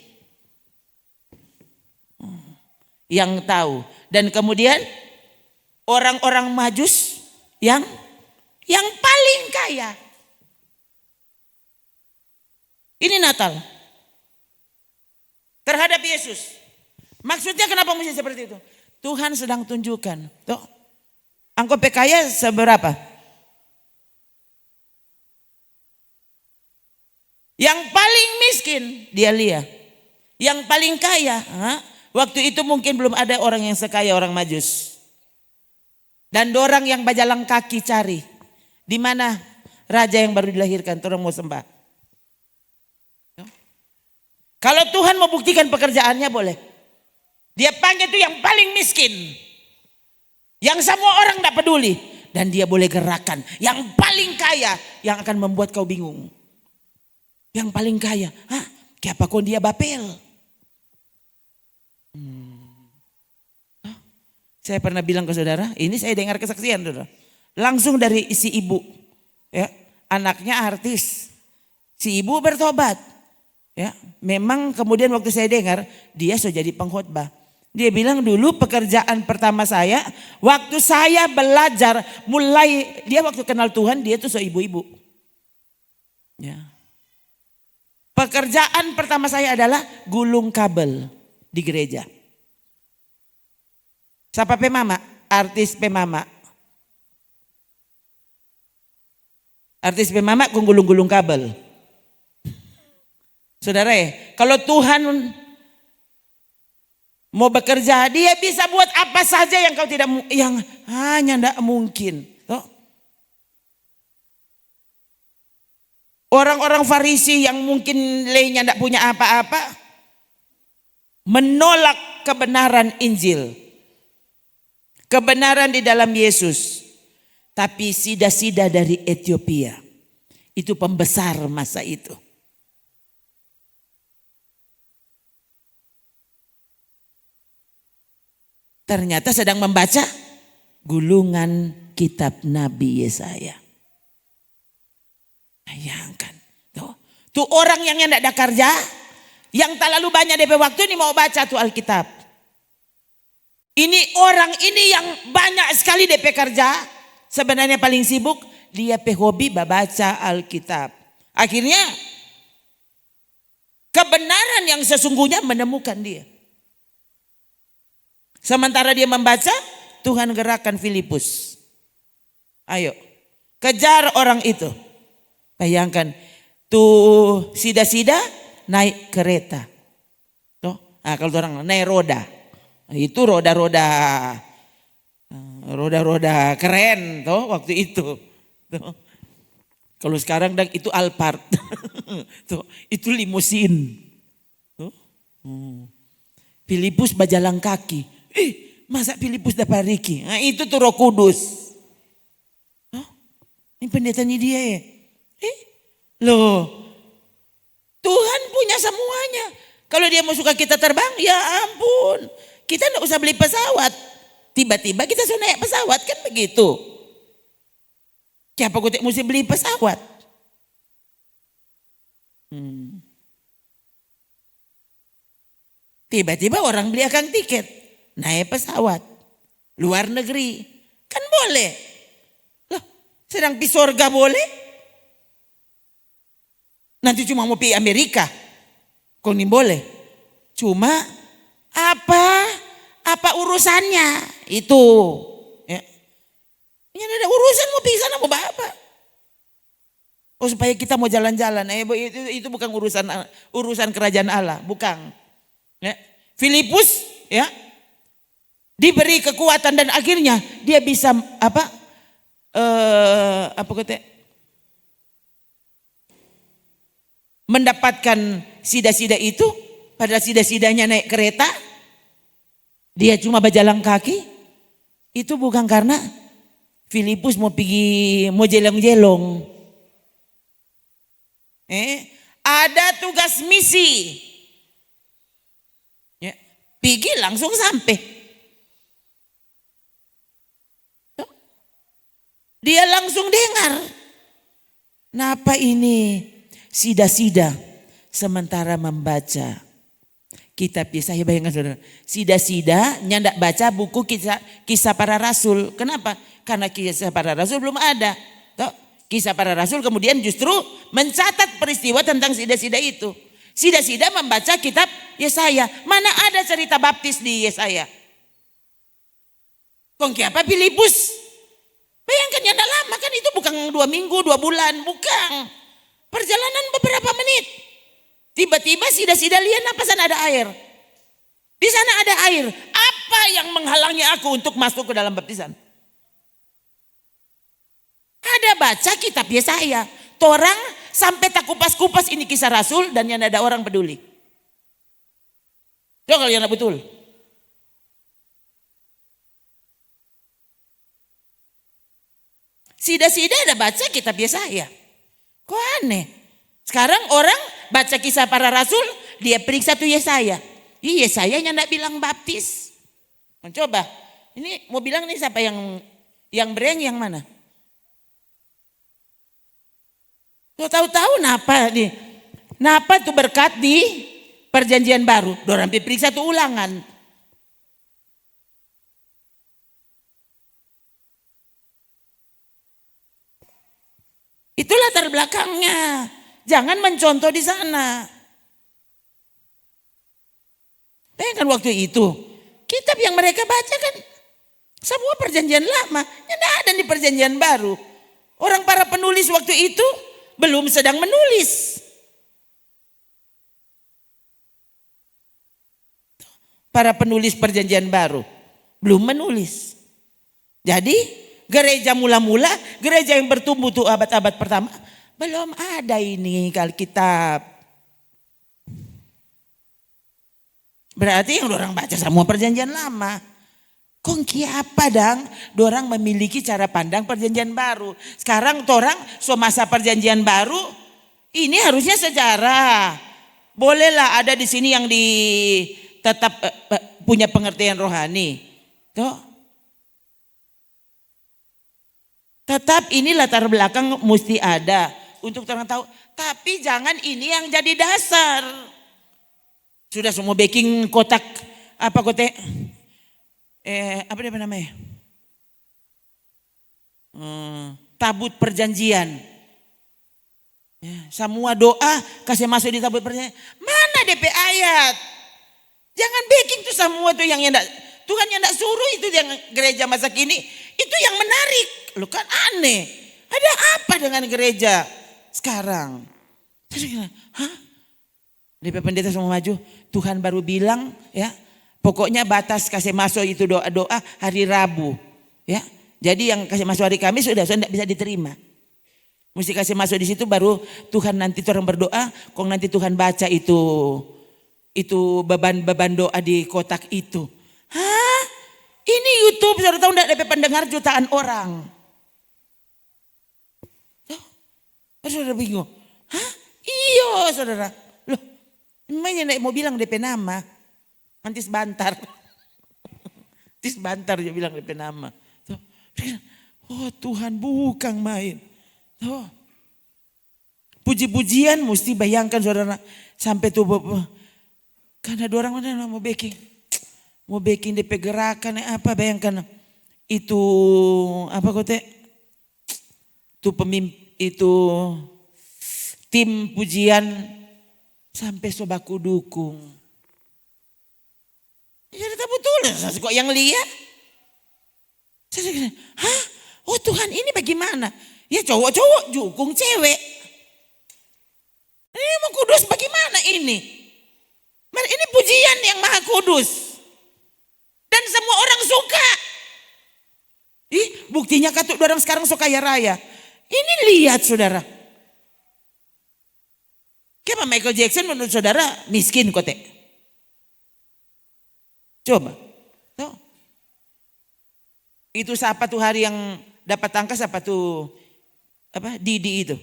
yang tahu, dan kemudian orang-orang Majus yang paling kaya. Ini Natal terhadap Yesus. Maksudnya kenapa mesti seperti itu? Tuhan sedang tunjukkan. Tuh, engkau kaya seberapa? Yang paling miskin dia lihat. Yang paling kaya. Waktu itu mungkin belum ada orang yang sekaya orang Majus. Dan dorang yang bajalang kaki cari. Di mana raja yang baru dilahirkan, orang mau sembah. Kalau Tuhan mau buktikan pekerjaannya boleh. Dia panggil itu yang paling miskin. Yang semua orang tidak peduli. Dan dia boleh gerakan. Yang paling kaya yang akan membuat kau bingung. Yang paling kaya. Kenapa kau dia bapel? Saya pernah bilang ke saudara, ini saya dengar kesaksian saudara. Langsung dari si ibu. Ya, anaknya artis. Si ibu bertobat. Ya, memang kemudian waktu saya dengar dia sudah jadi pengkhotbah. Dia bilang dulu pekerjaan pertama saya waktu saya belajar mulai, dia waktu kenal Tuhan dia tuh ibu-ibu. Ya. Pekerjaan pertama saya adalah gulung kabel di gereja. Siapa pemama? Artis pemama. Artis pemama gulung-gulung kabel. Saudara kalau Tuhan mau bekerja, dia bisa buat apa saja yang kau tidak, yang hanya tidak mungkin. Orang-orang Farisi yang mungkin lainnya tidak punya apa-apa, menolak kebenaran Injil. Kebenaran di dalam Yesus. Tapi sida-sida dari Ethiopia. Itu pembesar masa itu. Ternyata sedang membaca gulungan kitab Nabi Yesaya. Bayangkan. Tuh orang yang tidak ada kerja, yang tak lalu banyak DP waktu ini mau baca tuh Alkitab. Ini orang ini yang banyak sekali DP kerja, sebenarnya paling sibuk, dia hobi baca Alkitab. Akhirnya kebenaran yang sesungguhnya menemukan dia. Sementara dia membaca, Tuhan gerakkan Filipus. Ayo, kejar orang itu. Bayangkan, tuh sida-sida naik kereta. Tuh, kalau orang naik roda. Itu roda-roda keren tuh waktu itu. Tuh. Kalau sekarang itu Alphard. Tuh, itu limusin. Tuh. Filipus berjalan kaki. Masa Filipus dapat Riki? Nah, itu tuh Roh Kudus. Ini pendeta ini dia ya. Loh, Tuhan punya semuanya. Kalau dia mau suka kita terbang, ya ampun. Kita tidak usah beli pesawat. Tiba-tiba kita sudah naik pesawat, kan begitu. Siapa kutik mesti beli pesawat? Tiba-tiba orang beli akan tiket. Naik pesawat. Luar negeri. Kan boleh. Loh, Sedang pi sorga boleh. Nanti cuma mau pi Amerika. Kok ini boleh. Cuma apa urusannya itu. Ya. Ini ada urusan mau pi sana mau apa. Oh supaya kita mau jalan-jalan. Itu bukan urusan kerajaan Allah, bukan. Ya. Filipus ya diberi kekuatan dan akhirnya dia bisa mendapatkan sida-sida itu. Pada sida-sidanya naik kereta, dia cuma berjalan kaki. Itu bukan karena Filipus mau jelong-jelong. Ada tugas misi. Ya, pergi langsung sampai. Dia langsung dengar. Napa ini sida-sida sementara membaca kitab Yesaya. Bayangkan saudara, sida-sida nyandak baca buku kisah para rasul. Kenapa? Karena kisah para rasul belum ada. Kisah para rasul kemudian justru mencatat peristiwa tentang sida-sida itu. Sida-sida membaca kitab Yesaya. Mana ada cerita baptis di Yesaya? Kongki apa Filipus? Bayangkan yang tidak lama kan, itu bukan 2 minggu, 2 bulan, bukan. Perjalanan beberapa menit. Tiba-tiba sida-sida lihat apa sana ada air. Di sana ada air. Apa yang menghalangi aku untuk masuk ke dalam baptisan? Ada baca kitab Yesaya. Torang sampai tak kupas-kupas ini kisah rasul dan yang ada orang peduli. Coba kalau yang betul. Sida-sida ada baca kitab Yesaya. Kok aneh? Sekarang orang baca kisah para rasul, dia periksa tuh Yesaya. Yesaya yang enggak bilang baptis. Coba, ini mau bilang nih siapa yang bereng yang mana? Tuh tahu-tahu napa nih? Napa tuh berkat di perjanjian baru? Dorang periksa tuh ulangan. Itu latar belakangnya. Jangan mencontoh di sana. Bayangkan waktu itu, kitab yang mereka baca kan semua perjanjian lama, yang ada di perjanjian baru. Orang para penulis waktu itu belum sedang menulis. Para penulis perjanjian baru belum menulis. Jadi gereja mula-mula, gereja yang bertumbuh tuh abad-abad pertama, belum ada ini Alkitab. Berarti yang orang baca semua perjanjian lama. Kongki apa dang? Dorang memiliki cara pandang perjanjian baru. Sekarang orang semasa perjanjian baru, ini harusnya sejarah. Bolehlah ada di sini yang tetap punya pengertian rohani. Tuh. Tetap ini latar belakang mesti ada untuk orang tahu. Tapi jangan ini yang jadi dasar. Sudah semua baking kotak apa dia namanya? Tabut perjanjian. Ya, semua doa kasih masuk di tabut perjanjian. Mana DP ayat? Jangan baking tuh semua tuh yang Tuhan yang tidak suruh itu yang gereja masa kini. Itu yang menarik. Lu kan aneh. Ada apa dengan gereja sekarang? Hah? DP pendeta semua maju. Tuhan baru bilang ya. Pokoknya batas kasih masuk itu doa-doa hari Rabu. Ya. Jadi yang kasih masuk hari Kamis sudah tidak bisa diterima. Mesti kasih masuk di situ baru Tuhan nanti orang berdoa. Kok nanti Tuhan baca itu beban-beban doa di kotak itu. Hah? Ini YouTube saudara tahu enggak dapat pendengar jutaan orang. Saudara bingung. Hah? Iya saudara. Loh, emangnya mau bilang DP nama. Nanti sebentar. Nanti sebentar dia bilang DP nama. Oh Tuhan bukan main. Oh. Puji-pujian mesti bayangkan saudara. Sampai tuh karena ada orang mana mau baking. Mau baking DP gerakan apa bayangkan. Itu apa kote. itu tim pujian sampai sobaku dukung. Jadi tak betul, kok yang lihat? Saya bilang, hah? Oh Tuhan ini bagaimana? Ya cowok-cowok dukung cewek. Ini mau kudus bagaimana ini? Ini pujian yang maha kudus. Dan semua orang suka. Buktinya katuk orang sekarang so kaya raya. Ini lihat saudara. Kenapa Michael Jackson menurut saudara miskin kote? Coba. Tuh. Itu siapa tuh hari yang dapat tangkas apa tuh? Apa? Didi itu.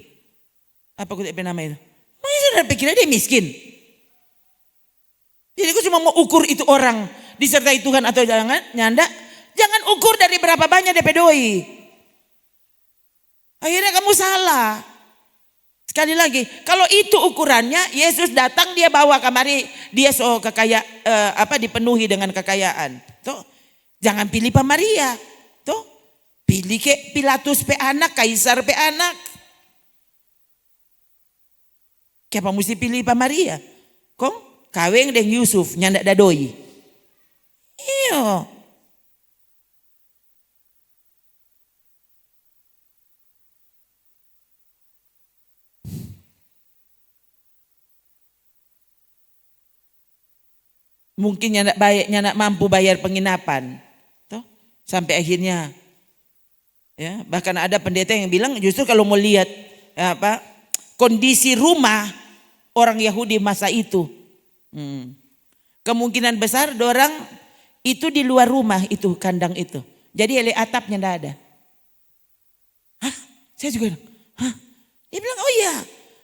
Apa kote nama itu? Mungkin saudara pikirnya dia miskin. Jadi aku cuma mau ukur itu orang disertai Tuhan atau jangan, nyanda. Jangan ukur dari berapa banyak DP doi. Akhirnya kamu salah. Sekali lagi, kalau itu ukurannya, Yesus datang dia bawa kamari, dia so dipenuhi dengan kekayaan. Tuh, jangan pilih Pak Maria. Tuh, pilih ke Pilatus pe anak, Kaisar pe anak. Kenapa mesti pilih Pak Maria? Kong kaweng dengan Yusuf nyandak dadoi. Iya. Mungkin nyandak mampu bayar penginapan. Tuh, sampai akhirnya ya, bahkan ada pendeta yang bilang justru kalau mau lihat kondisi rumah orang Yahudi masa itu. Kemungkinan besar dorang itu di luar rumah itu kandang itu. Jadi ele atapnya enggak ada. Hah? Saya juga, hah? Dia bilang, oh iya,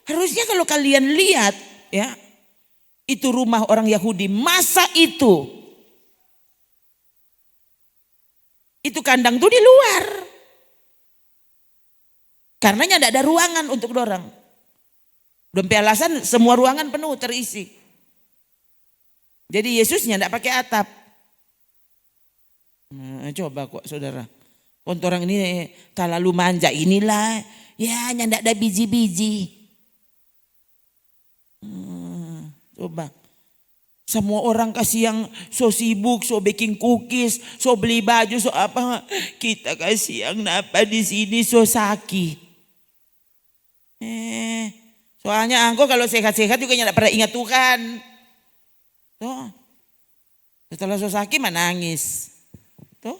harusnya kalau kalian lihat ya, itu rumah orang Yahudi masa itu kandang tuh di luar. Karenanya tidak ada ruangan untuk dorang. Dompe alasan semua ruangan penuh terisi. Jadi Yesusnya tidak pakai atap. Nah, coba kok saudara. Untuk orang ini terlalu manja inilah. Ya tidak ada biji-biji. Coba. Semua orang kasih yang so sibuk, so baking cookies, so beli baju, so apa. Kita kasih yang napa di sini so sakit. Soalnya angko kalau sehat-sehat juga tidak pernah ingat Tuhan. Tuh. Setelah so sakit menangis. Tuh.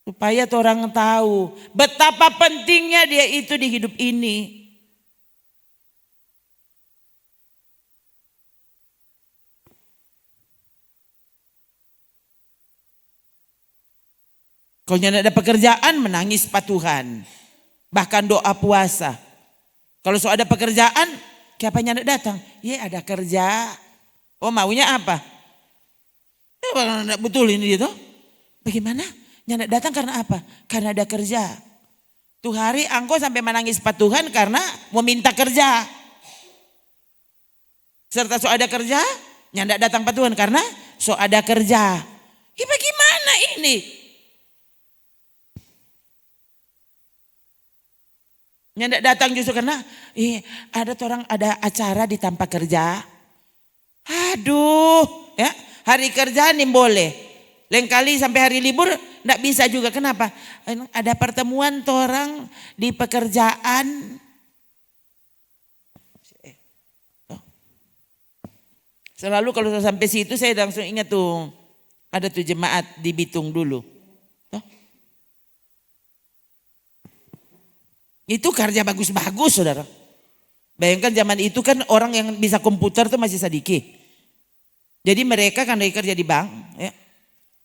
Supaya orang tahu betapa pentingnya dia itu di hidup ini. Kalau tidak ada pekerjaan menangis Pak Tuhan. Bahkan doa puasa. Kalau so ada pekerjaan, kenapa tidak datang? Ya ada kerja. Oh maunya apa? Ya, betul ini gitu. Bagaimana? Tidak datang karena apa? Karena ada kerja. Tuh hari angko sampai menangis Pak Tuhan karena mau minta kerja. Serta so ada kerja, tidak datang Pak Tuhan karena so ada kerja. Ya bagaimana ini? Nyandak datang justru karena ada orang ada acara di tempat kerja. Aduh, ya hari kerja nih boleh. Lain kali sampai hari libur enggak bisa juga. Kenapa? Ada pertemuan orang di pekerjaan. Selalu kalau sampai situ saya langsung ingat tuh ada tuh jemaat di Bitung dulu. Itu kerja bagus-bagus saudara. Bayangkan zaman itu kan orang yang bisa komputer tuh masih sedikit. Jadi mereka kan dari kerja di bank. Ya.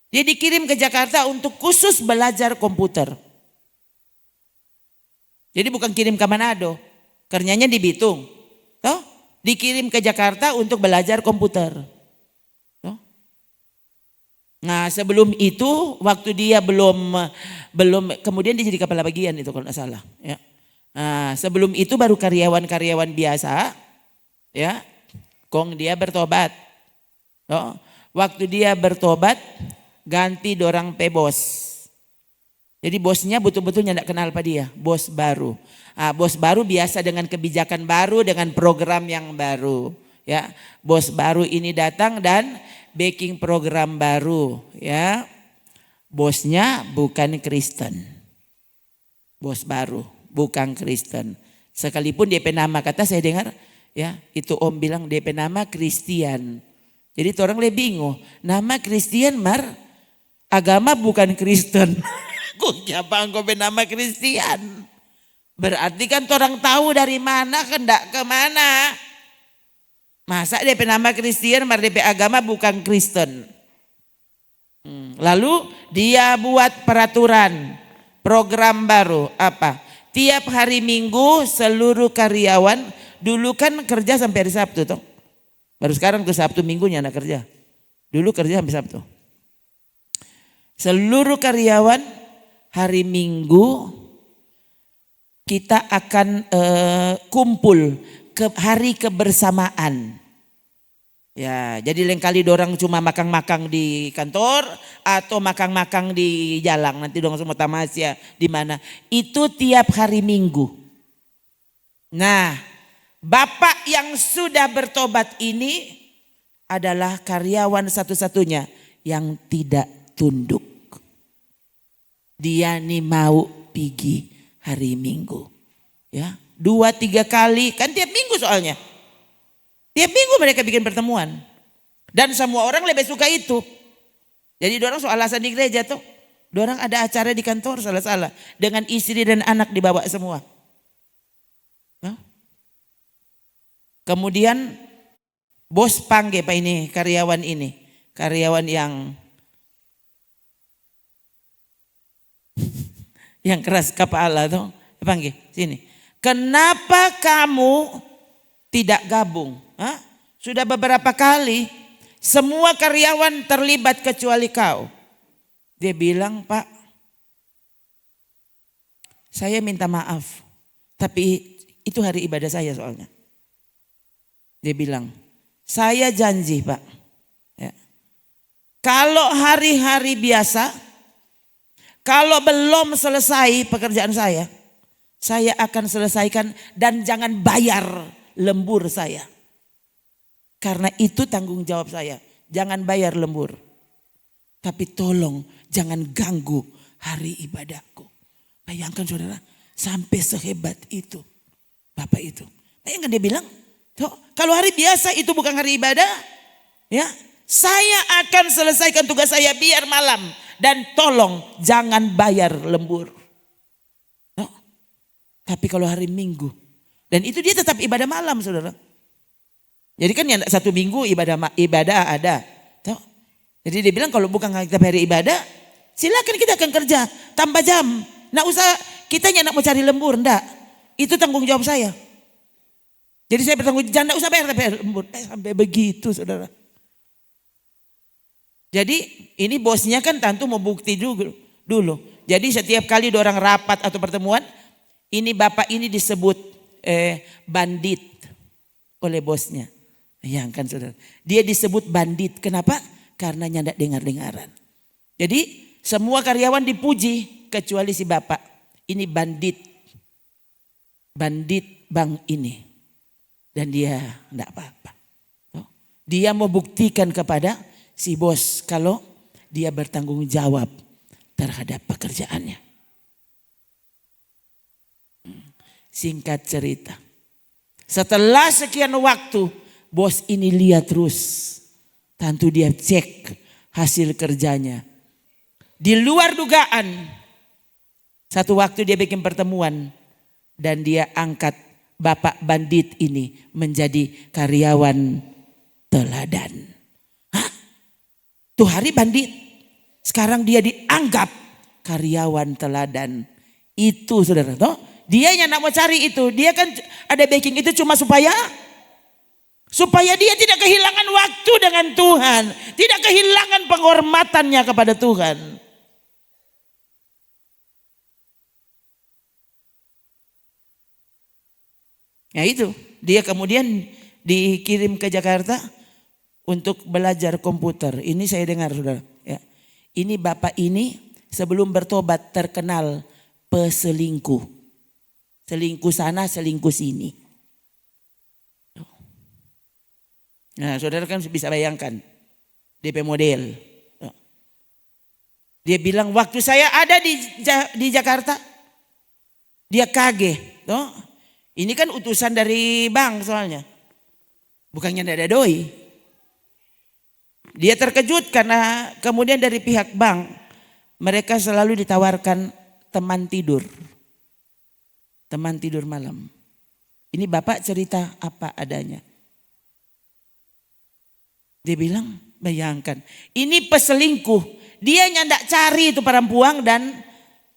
Dia dikirim ke Jakarta untuk khusus belajar komputer. Jadi bukan kirim ke Manado. Kerjanya di Bitung. Toh? Dikirim ke Jakarta untuk belajar komputer. Toh? Nah sebelum itu waktu dia belum kemudian dia jadi kepala bagian itu kalau tidak salah. Ya. Nah, sebelum itu baru karyawan-karyawan biasa, ya, kong dia bertobat. Oh, waktu dia bertobat, ganti dorang pebos. Jadi bosnya betul-betul tidak kenal apa dia, bos baru. Bos baru biasa dengan kebijakan baru, dengan program yang baru. Ya, bos baru ini datang dan backing program baru. Ya, bosnya bukan Kristen, bos baru bukan Kristen. Sekalipun DP nama kata saya dengar, ya itu om bilang DP nama Kristian. Jadi orang lebih bingung, nama Kristian agama bukan Kristen. Kok siapa engkau bernama Kristian? Berarti kan orang tahu dari mana hendak ke mana. Masa DP nama Kristian, DP agama bukan Kristen. Lalu dia buat peraturan, program baru apa? Tiap hari Minggu seluruh karyawan, dulu kan kerja sampai hari Sabtu toh. Baru sekarang tuh Sabtu Minggunya anak kerja. Dulu kerja sampai Sabtu. Seluruh karyawan hari Minggu kita akan kumpul ke hari kebersamaan. Ya, jadi lain kali dorang cuma makang-makang di kantor atau makang-makang di jalan. Nanti dorang semua tamasya di mana. Itu tiap hari Minggu. Nah, bapak yang sudah bertobat ini adalah karyawan satu-satunya yang tidak tunduk. Dia nih mau pergi hari Minggu. Ya, 2-3 kali, kan tiap minggu soalnya. Tiap minggu mereka bikin pertemuan. Dan semua orang lebih suka itu. Jadi dorang soal alasan di gereja tuh. Dorang ada acara di kantor salah-salah. Dengan istri dan anak dibawa semua. Nah. Kemudian bos panggil Pak ini, karyawan ini. Karyawan yang keras kepala tuh. Panggil sini. Kenapa kamu tidak gabung? Sudah beberapa kali semua karyawan terlibat kecuali kau. Dia bilang, Pak, saya minta maaf. Tapi itu hari ibadah saya soalnya. Dia bilang, saya janji Pak. Ya. Kalau hari-hari biasa, kalau belum selesai pekerjaan saya akan selesaikan dan jangan bayar lembur saya. Karena itu tanggung jawab saya. Jangan bayar lembur. Tapi tolong jangan ganggu hari ibadahku. Bayangkan saudara, sampai sehebat itu Bapak itu. Bayangkan dia bilang, kalau hari biasa itu bukan hari ibadah, ya, saya akan selesaikan tugas saya biar malam. Dan tolong jangan bayar lembur. Tapi kalau hari Minggu, dan itu dia tetap ibadah malam saudara. Jadi kan yang satu minggu ibadah ada. Jadi dia bilang kalau bukan hari ibadah, silakan kita akan kerja tambah jam. Nggak usah kita nak mau cari lembur, enggak. Itu tanggung jawab saya. Jadi saya bertanggung jawab, enggak usah bayar lembur. Sampai begitu saudara. Jadi ini bosnya kan tentu mau bukti dulu. Jadi setiap kali orang rapat atau pertemuan, ini bapak ini disebut bandit oleh bosnya. Bayangkan saudara. Dia disebut bandit. Kenapa? Karena nyandak dengar-dengaran. Jadi semua karyawan dipuji kecuali si bapak. Ini bandit. Bandit bang ini. Dan dia enggak apa-apa. Dia mau buktikan kepada si bos kalau dia bertanggung jawab terhadap pekerjaannya. Singkat cerita. Setelah sekian waktu bos ini lihat terus. Tentu dia cek hasil kerjanya. Di luar dugaan. Satu waktu dia bikin pertemuan. Dan dia angkat bapak bandit ini menjadi karyawan teladan. Hah? Tuh hari bandit. Sekarang dia dianggap karyawan teladan. Itu saudara. Toh? Dia yang nak mau cari itu. Dia kan ada backing itu cuma supaya dia tidak kehilangan waktu dengan Tuhan. Tidak kehilangan penghormatannya kepada Tuhan. Ya itu. Dia kemudian dikirim ke Jakarta untuk belajar komputer. Ini saya dengar saudara. Ya. Ini bapak ini sebelum bertobat terkenal peselingkuh. Selingkuh sana, selingkuh sini. Nah, saudara kan bisa bayangkan DP model. Dia bilang waktu saya ada di Jakarta, dia kaget. Ini kan utusan dari bank soalnya. Bukannya tidak ada doi. Dia terkejut karena kemudian dari pihak bank mereka selalu ditawarkan teman tidur. Teman tidur malam. Ini bapak cerita apa adanya. Dia bilang, bayangkan, ini peselingkuh. Dia nyandak cari itu perempuan dan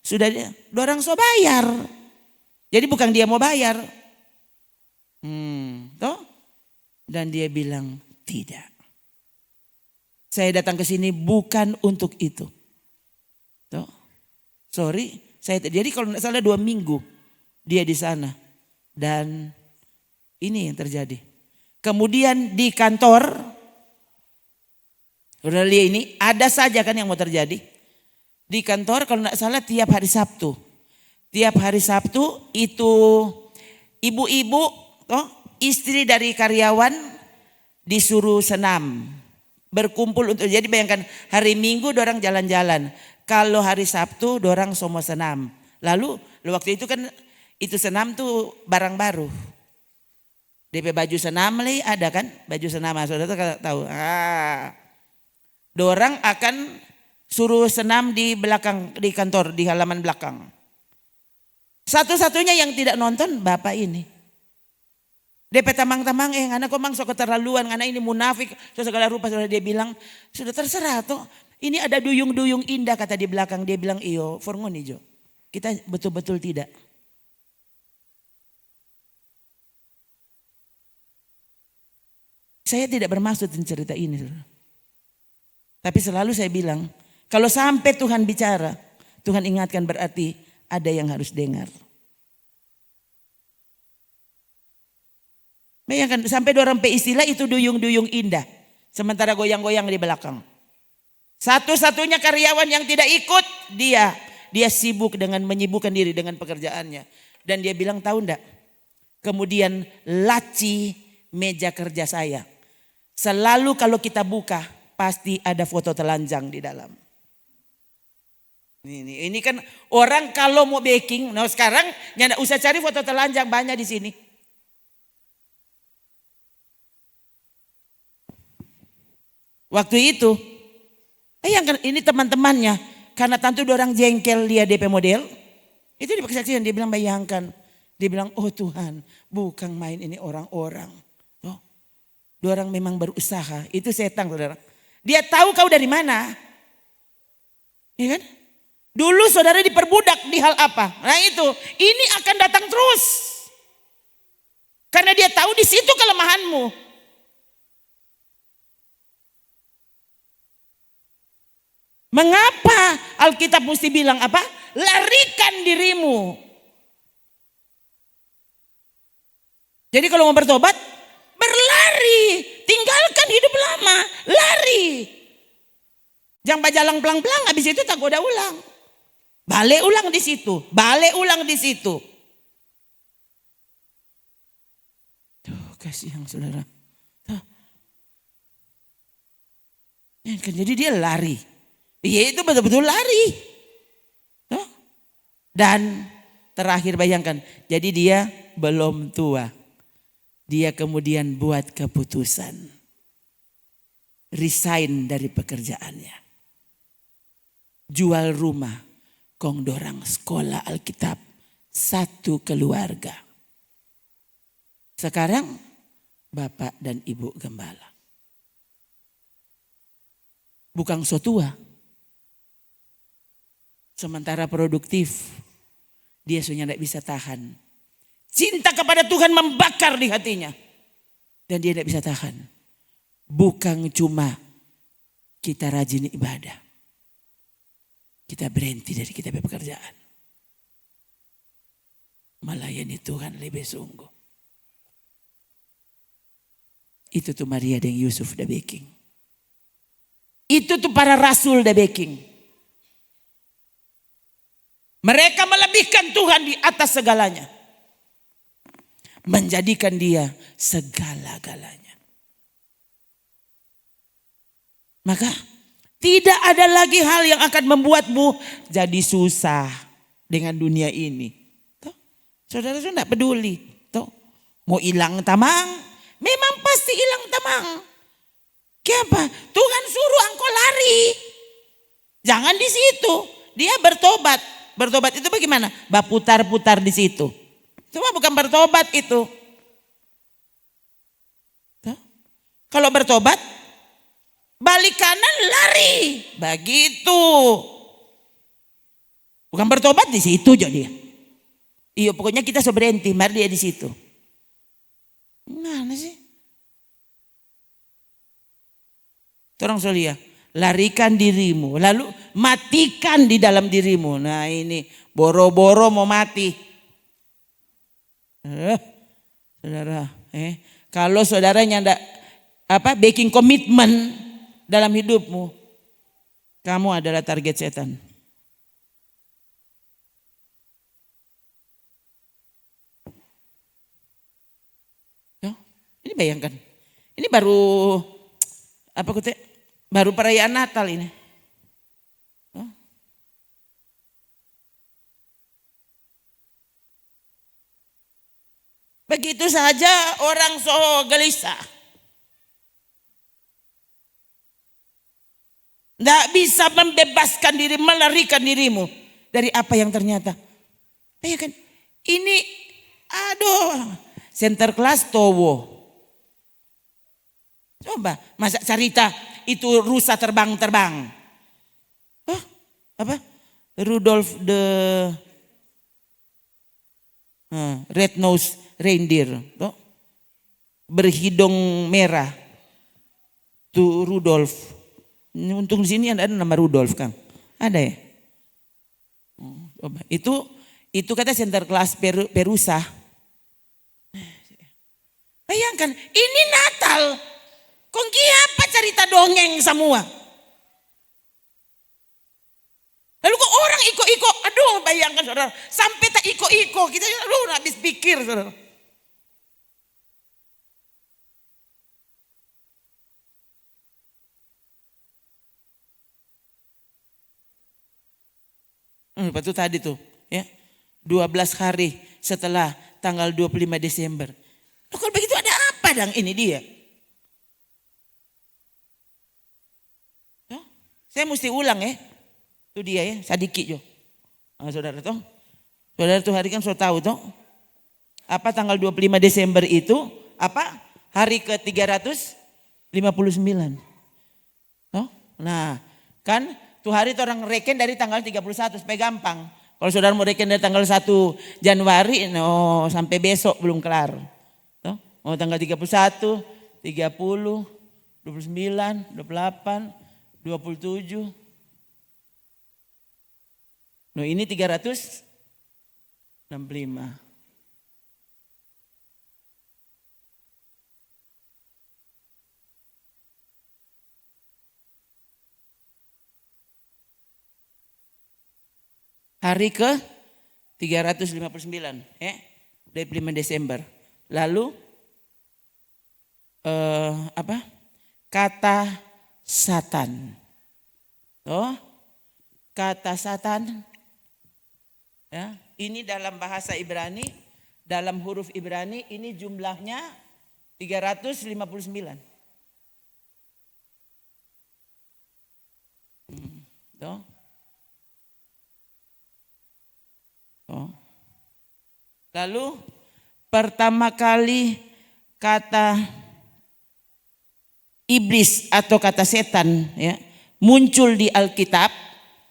sudah dorang so bayar. Jadi bukan dia mau bayar. Toh? Dan dia bilang tidak. Saya datang ke sini bukan untuk itu. Toh? Sorry, jadi kalau tidak salah 2 minggu dia di sana. Dan ini yang terjadi. Kemudian di kantor, udah lihat ini ada saja kan yang mau terjadi. Di kantor kalau tidak salah tiap hari Sabtu. Tiap hari Sabtu itu ibu-ibu, istri dari karyawan disuruh senam. Berkumpul untuk, jadi bayangkan hari Minggu dorang jalan-jalan. Kalau hari Sabtu dorang semua senam. Lalu waktu itu kan itu senam tuh barang baru. DP baju senam ada kan? Baju senam, saudara tahu. Dorang akan suruh senam di belakang, di kantor, di halaman belakang. Satu-satunya yang tidak nonton bapak ini. DP tamang-tamang anak kok mang sok keterlaluan, anak ini munafik, segala rupa. Sudah dia bilang, sudah terserah toh. Ini ada duyung-duyung indah kata di belakang. Dia bilang iyo, forngon ijo. Kita betul-betul tidak. Saya tidak bermaksud cerita ini. Tapi selalu saya bilang, kalau sampai Tuhan bicara, Tuhan ingatkan berarti ada yang harus dengar. Bayangkan sampai dorang istilah itu duyung-duyung indah. Sementara goyang-goyang di belakang. Satu-satunya karyawan yang tidak ikut dia. Dia sibuk dengan menyibukkan diri dengan pekerjaannya. Dan dia bilang tahu enggak? Kemudian laci meja kerja saya. Selalu kalau kita buka pasti ada foto telanjang di dalam. Ini kan orang kalau mau baking, nah sekarang nggak usah cari foto telanjang, banyak di sini. Waktu itu, bayangkan ini teman-temannya, karena tentu orang jengkel dia DP model, itu di kesaksian dia bilang bayangkan, dia bilang oh Tuhan, bukan main ini orang-orang, dorang memang berusaha, itu setan saudara. Dia tahu kau dari mana. Ya kan? Dulu saudara diperbudak di hal apa? Nah itu, ini akan datang terus. Karena dia tahu di situ kelemahanmu. Mengapa Alkitab mesti bilang apa? Larikan dirimu. Jadi kalau mau bertobat, berlari, tinggalkan hidup lama, lari. Jangan bajalang pelang-pelang, habis itu tak goda ulang. Balik ulang di situ, balik ulang di situ. Tuh, kasihan saudara. Tuh. Jadi dia lari. Iya itu betul-betul lari. Tuh. Dan terakhir bayangkan, jadi dia belum tua. Dia kemudian buat keputusan. Resign dari pekerjaannya. Jual rumah. Kong dorang sekolah Alkitab. Satu keluarga. Sekarang bapak dan ibu gembala. Bukan so tua. Sementara produktif. Dia sudah tidak bisa tahan. Cinta kepada Tuhan membakar di hatinya. Dan dia tidak bisa tahan. Bukan cuma kita rajin ibadah. Kita berhenti dari kita pekerjaan. Melayani Tuhan lebih sungguh. Itu tuh Maria dan Yusuf da baking. Itu tuh para rasul da baking. Mereka melebihkan Tuhan di atas segalanya. Menjadikan dia segala-galanya. Maka tidak ada lagi hal yang akan membuatmu jadi susah dengan dunia ini. Tuh, saudara tidak peduli. Tuh, mau hilang tamang, memang pasti hilang tamang. Kenapa? Tuhan suruh engkau lari. Jangan di situ. Dia bertobat. Bertobat itu bagaimana? Berputar-putar di situ. Cuma bukan bertobat itu. Tuh. Kalau bertobat, balik kanan lari. Begitu. Bukan bertobat di situ jadi. Iya pokoknya kita berhenti, mari dia di situ. Mana sih? Tolong Solia, larikan dirimu, lalu matikan di dalam dirimu. Nah ini boro-boro mau mati. Saudara, kalau saudaranya ndak baking komitmen dalam hidupmu, kamu adalah target setan. Ini bayangkan, ini baru baru perayaan Natal ini. Begitu saja orang so gelisah. Tidak bisa membebaskan diri, melarikan dirimu dari apa yang ternyata. Bayangkan, ini center class towo. Coba masa cerita itu rusa terbang. Rudolf the red-nosed reindeer. Berhidung merah. Tuh Rudolf. Untung di sini ada nama Rudolf, Kang. Ada ya? Coba. Itu kata center class perusa. Bayangkan, ini Natal. Kongki apa cerita dongeng semua? Lalu kok orang iko-iko, aduh bayangkan saudara, sampai tak iko-iko, kita habis pikir saudara. Lepas itu tadi tuh, ya, 12 hari setelah tanggal 25 Desember. Loh, kalau begitu ada apa dong ini dia? Saya mesti ulang ya. Itu dia ya, sadiki jo. Saudara tuh. Saudara tuh hari kan sudah tahu tuh. Apa tanggal 25 Desember itu apa? Hari ke-359. Tuh. Nah, kan tuh hari itu orang reken dari tanggal 31 supaya gampang. Kalau saudara mau reken dari tanggal 1 Januari, sampai besok belum kelar. Tuh. Mau tanggal 31, 30, 29, 28, 27. Ini 365. Hari ke 359 ya, 25 Desember. Lalu kata Satan. Kata Satan ya, ini dalam bahasa Ibrani, dalam huruf Ibrani ini jumlahnya 359. Lalu pertama kali kata iblis atau kata setan ya muncul di Alkitab,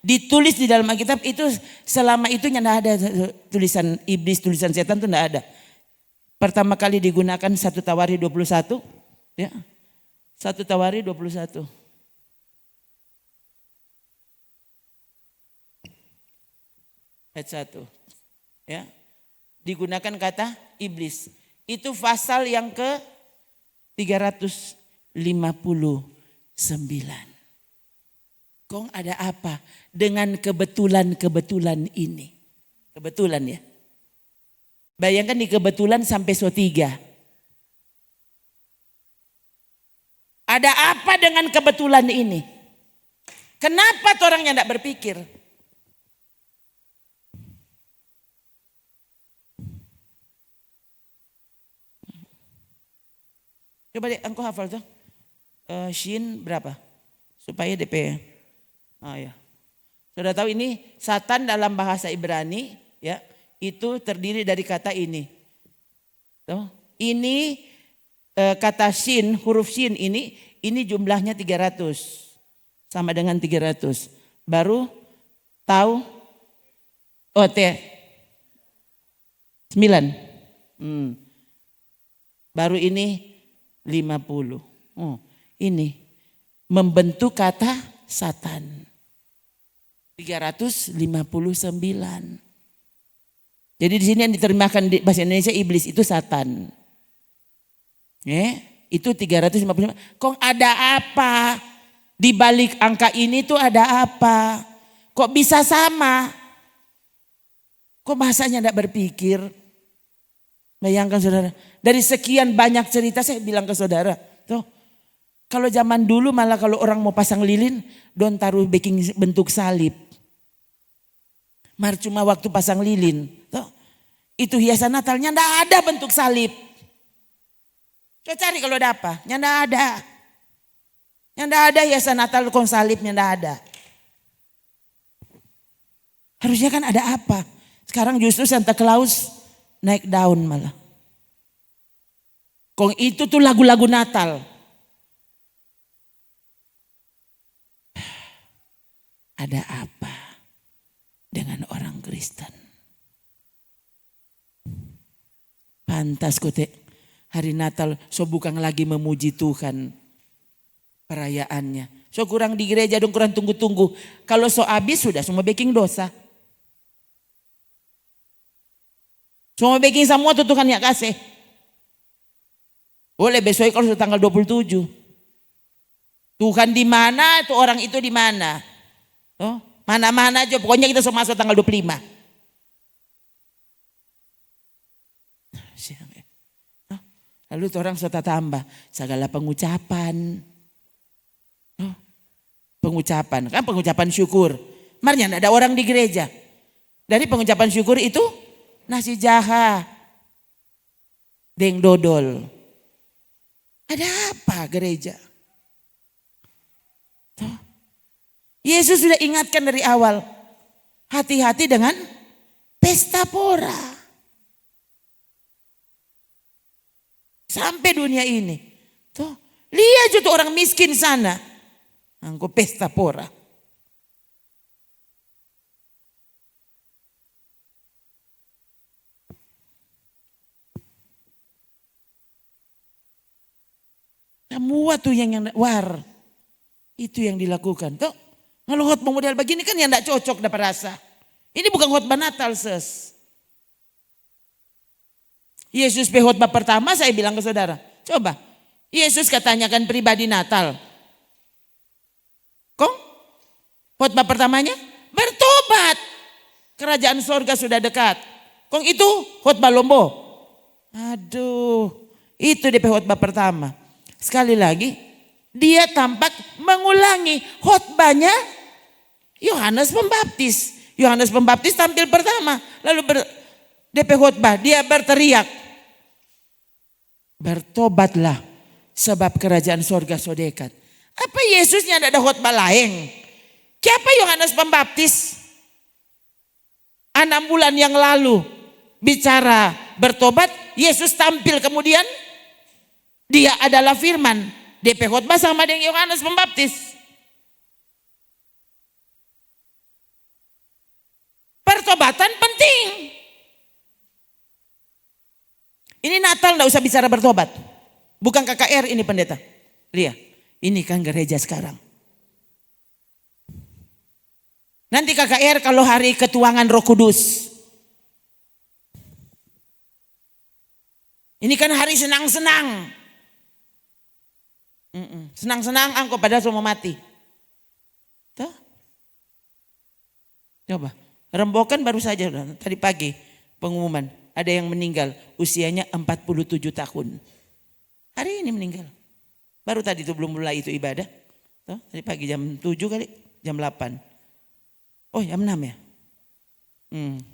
ditulis di dalam Alkitab itu selama itu tidak ada tulisan iblis, tulisan setan itu tidak ada. Pertama kali digunakan 1 Tawari 21 ya. 1 Tawari 21. Ayat 1 ya. Digunakan kata iblis. Itu pasal yang ke 359. Kong ada apa dengan kebetulan-kebetulan ini? Kebetulan ya. Bayangkan di kebetulan sampai so 3. Ada apa dengan kebetulan ini? Kenapa orangnya tidak berpikir? Coba deh, engkau hafal tuh. Shin berapa? Supaya DP. Oh ya. Sudah tahu ini Satan dalam bahasa Ibrani ya, itu terdiri dari kata ini. Tuh, ini kata shin, huruf shin ini jumlahnya 300. Sama dengan 300. Baru tahu T 9. Baru ini 50. Ini membentuk kata Satan. 359. Jadi di sini yang diterjemahkan di bahasa Indonesia iblis itu Satan. Itu 355. Kok ada apa? Di balik angka ini tuh ada apa? Kok bisa sama? Kok bahasanya tidak berpikir? Bayangkan saudara, dari sekian banyak cerita saya bilang ke saudara, tuh, kalau zaman dulu malah kalau orang mau pasang lilin, don't taruh baking bentuk salib. Cuma waktu pasang lilin, tuh, itu hiasan Natalnya enggak ada bentuk salib. Coba cari kalau ada apa, enggak ada. Yang enggak ada hiasan Natal kon salibnya enggak ada. Harusnya kan ada apa? Sekarang justru Santa Claus naik daun malah. Kong itu tuh lagu-lagu Natal. Ada apa dengan orang Kristen? Pantas kote hari Natal so bukan lagi memuji Tuhan perayaannya. So kurang di gereja dong, kurang tunggu-tunggu. Kalau so habis sudah semua baking dosa. Semua baking semua tuh Tuhan yang kasih. Boleh besok kalau tanggal 27. Tuhan di mana, tuh orang itu di mana? Oh, mana-mana aja pokoknya kita semua masuk tanggal 25. Lalu tuh orang serta tambah segala pengucapan. Pengucapan, kan pengucapan syukur. Marnya ada orang di gereja. Dari pengucapan syukur itu nasi jaha, deng dodol. Ada apa gereja? Yesus sudah ingatkan dari awal. Hati-hati dengan pesta pora. Sampai dunia ini. Tuh, lihat juga orang miskin sana. Angko pesta pora. Semua tuh yang war. Itu yang dilakukan. Tuh, kalau khotbah model begini kan yang tidak cocok dapat rasa. Ini bukan khotbah Natal, ses. Yesus khotbah pertama saya bilang ke saudara. Coba, Yesus katanyakan pribadi Natal. Kok? Khotbah pertamanya bertobat. Kerajaan sorga sudah dekat. Kong itu khotbah lombo. Aduh, itu DP khotbah pertama. Sekali lagi, dia tampak mengulangi khotbahnya Yohanes Pembaptis. Yohanes Pembaptis tampil pertama, lalu DP khotbah dia berteriak, bertobatlah sebab kerajaan sorga so dekat. Apa Yesusnya ada khotbah lain? Siapa Yohanes Pembaptis? 6 bulan yang lalu bicara bertobat, Yesus tampil kemudian dia adalah firman. DP khotbah sama dengan Yohanes Pembaptis. Pertobatan penting. Ini Natal enggak usah bicara bertobat. Bukan KKR ini pendeta. Lihat, ini kan gereja sekarang. Nanti KKR kalau hari ketuangan Roh Kudus. Ini kan hari senang-senang. Senang-senang angko padahal semua mati. Tuh. Coba. Rembokan baru saja tadi pagi pengumuman. Ada yang meninggal usianya 47 tahun. Hari ini meninggal. Baru tadi itu belum mulai itu ibadah. Tadi pagi jam 7 kali, jam 8. Oh jam 6 ya.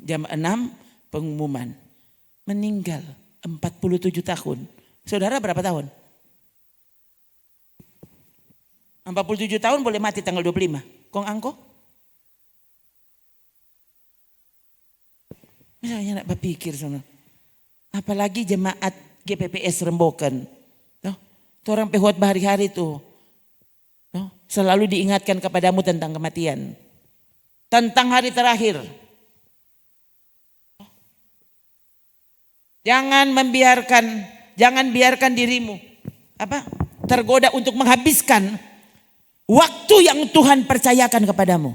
Jam 6 pengumuman. Meninggal 47 tahun. Saudara berapa tahun? 47 tahun boleh mati tanggal 25. Kong angko? Misalnya nak berpikir sana. Apalagi jemaat GPPS Rembokan. Orang pehot hari-hari itu selalu diingatkan kepadamu tentang kematian. Tentang hari terakhir. Jangan biarkan dirimu tergoda untuk menghabiskan waktu yang Tuhan percayakan kepadamu.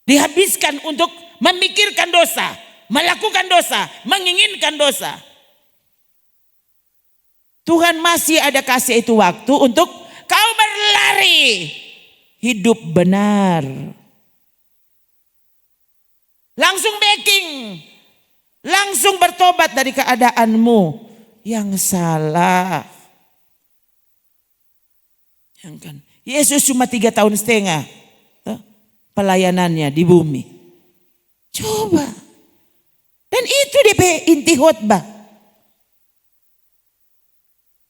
Dihabiskan untuk memikirkan dosa, melakukan dosa, menginginkan dosa. Tuhan masih ada kasih itu waktu untuk kau berlari hidup benar. Langsung backing, langsung bertobat dari keadaanmu yang salah. Yesus cuma 3,5 tahun pelayanannya di bumi. Coba. Dan itu DP inti khotbah.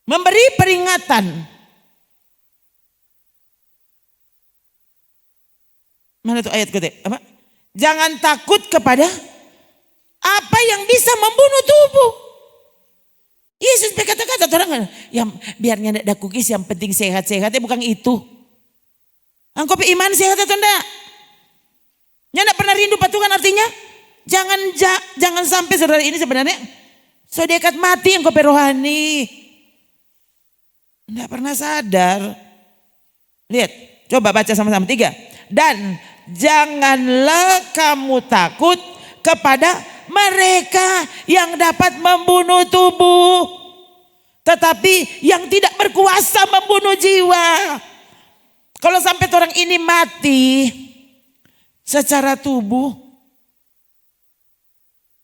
Memberi peringatan. Mana tuh ayat ketiga? Apa? Jangan takut kepada apa yang bisa membunuh tubuh. Yesus berkata-kata orang yang biarnya tidak ada kukis, yang penting sehat-sehatnya bukan itu. Engkau iman sehat atau enggak? Yang tidak pernah rindu patungan artinya jangan sampai saudara ini sebenarnya so dekat mati engkau rohani. Tidak pernah sadar. Lihat, coba baca sama-sama 3. Dan janganlah kamu takut kepada mereka yang dapat membunuh tubuh, tetapi yang tidak berkuasa membunuh jiwa. Kalau sampai orang ini mati secara tubuh,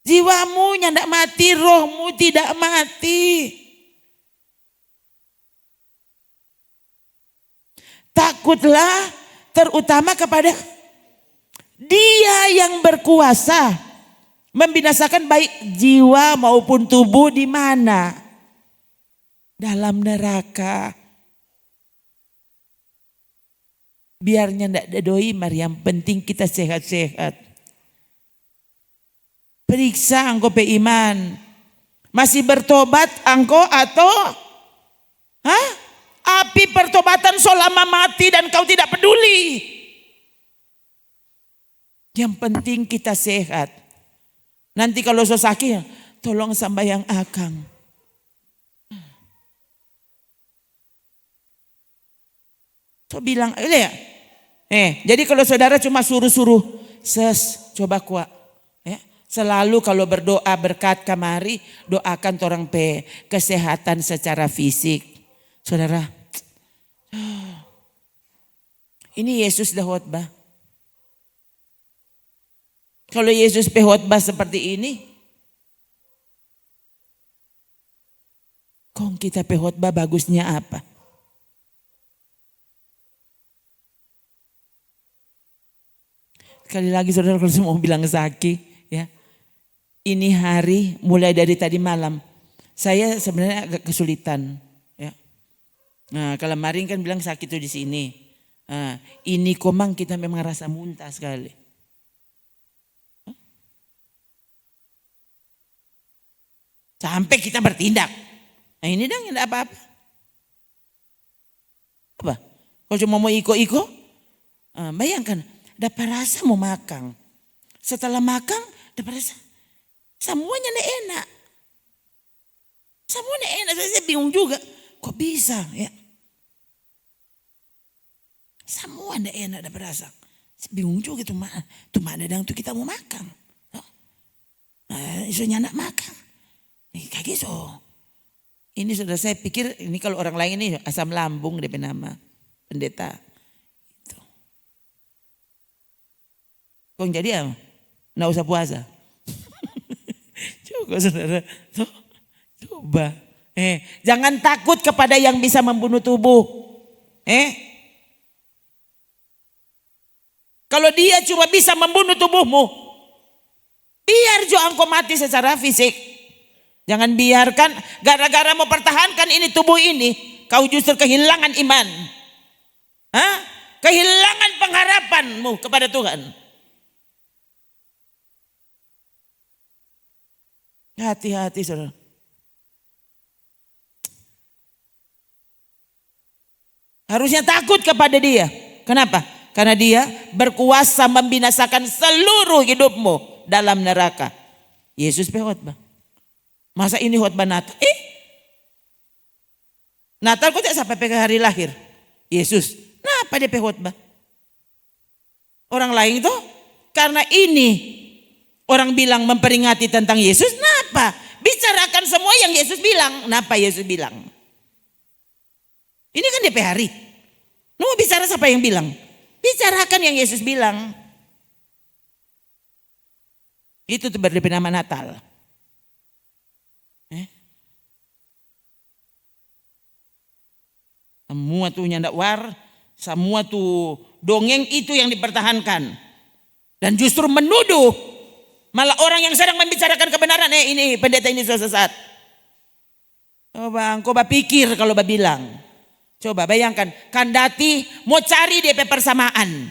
jiwamu yang tidak mati, rohmu tidak mati. Takutlah terutama kepada Dia yang berkuasa membinasakan baik jiwa maupun tubuh di mana? Dalam neraka. Biarnya tidak ada doi, mari yang penting kita sehat-sehat. Periksa engkau iman. Masih bertobat engkau atau api pertobatan selama mati dan kau tidak peduli. Yang penting kita sehat. Nanti kalau sakit, tolong sambayang akang. So bilang, ya. Jadi kalau saudara cuma suruh-suruh, coba kuat. Selalu kalau berdoa berkat kamari, doakan orang kesehatan secara fisik. Saudara, ini Yesus dah khotbah. Kalau Yesus khotbah seperti ini, kong kita khotbah bagusnya apa? Sekali lagi saudara kalau semua bilang sakit, ya. Ini hari mulai dari tadi malam, saya sebenarnya agak kesulitan. Nah, kalau kemarin kan bilang sakit itu di sini. Nah, ini komang kita memang rasa muntah sekali. Sampai kita bertindak. Nah ini dong tidak apa-apa. Apa? Kalau cuma mau iko-iko, bayangkan, dapat rasa mau makan. Setelah makan, dapat rasa semuanya enak. Semuanya enak, saya bingung juga. Kok bisa ya? Semua ndak enak dapat rasa. Bingung juga tuh mana dang tuh kita mau makan. Isonya nak makan. Kaki so. Ini sudah saya pikir ini kalau orang lain ini asam lambung DP nama pendeta. Itu. Kok jadi apa? Nggak usah puasa. Coba saudara, tuh, coba. Jangan takut kepada yang bisa membunuh tubuh. Kalau dia cuma bisa membunuh tubuhmu, biar juga engkau mati secara fisik. Jangan biarkan gara-gara mau pertahankan ini tubuh ini, kau justru kehilangan iman. Kehilangan pengharapanmu kepada Tuhan. Hati-hati saudara. Harusnya takut kepada dia. Kenapa? Karena dia berkuasa membinasakan seluruh hidupmu dalam neraka. Yesus khotbah. Masa ini khotbah Natal? Natal kok tidak sampai ke hari lahir Yesus. Kenapa dia khotbah? Orang lain itu karena ini orang bilang memperingati tentang Yesus. Kenapa? Bicarakan semua yang Yesus bilang. Kenapa Yesus bilang? Ini kan DP hari. Lu mau bicara siapa yang bilang? Bicarakan yang Yesus bilang. Itu tuh berdiri nama Natal. Semua tuh nyandak war, semua tuh dongeng itu yang dipertahankan. Dan justru menuduh malah orang yang sedang membicarakan kebenaran, ini pendeta ini sesat. Coba engkau pikir kalau bilang. Coba bayangkan, kandati mau cari DP persamaan.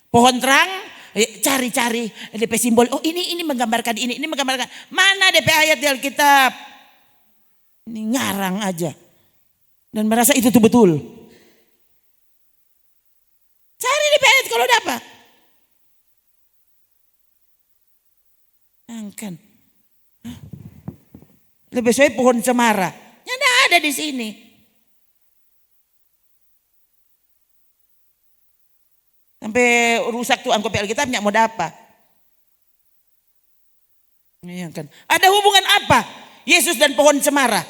Pohon terang, cari-cari DP simbol. Oh ini menggambarkan ini menggambarkan. Mana DP ayat di Alkitab? Ini ngarang aja. Dan merasa itu tuh betul. Cari DP ayat kalau dapat. Angkan. Lebih sesuai pohon cemara. Yang ada di sini. Sampai rusak tuh angkop Alkitabnya mau dapat. Ada hubungan apa Yesus dan pohon cemara?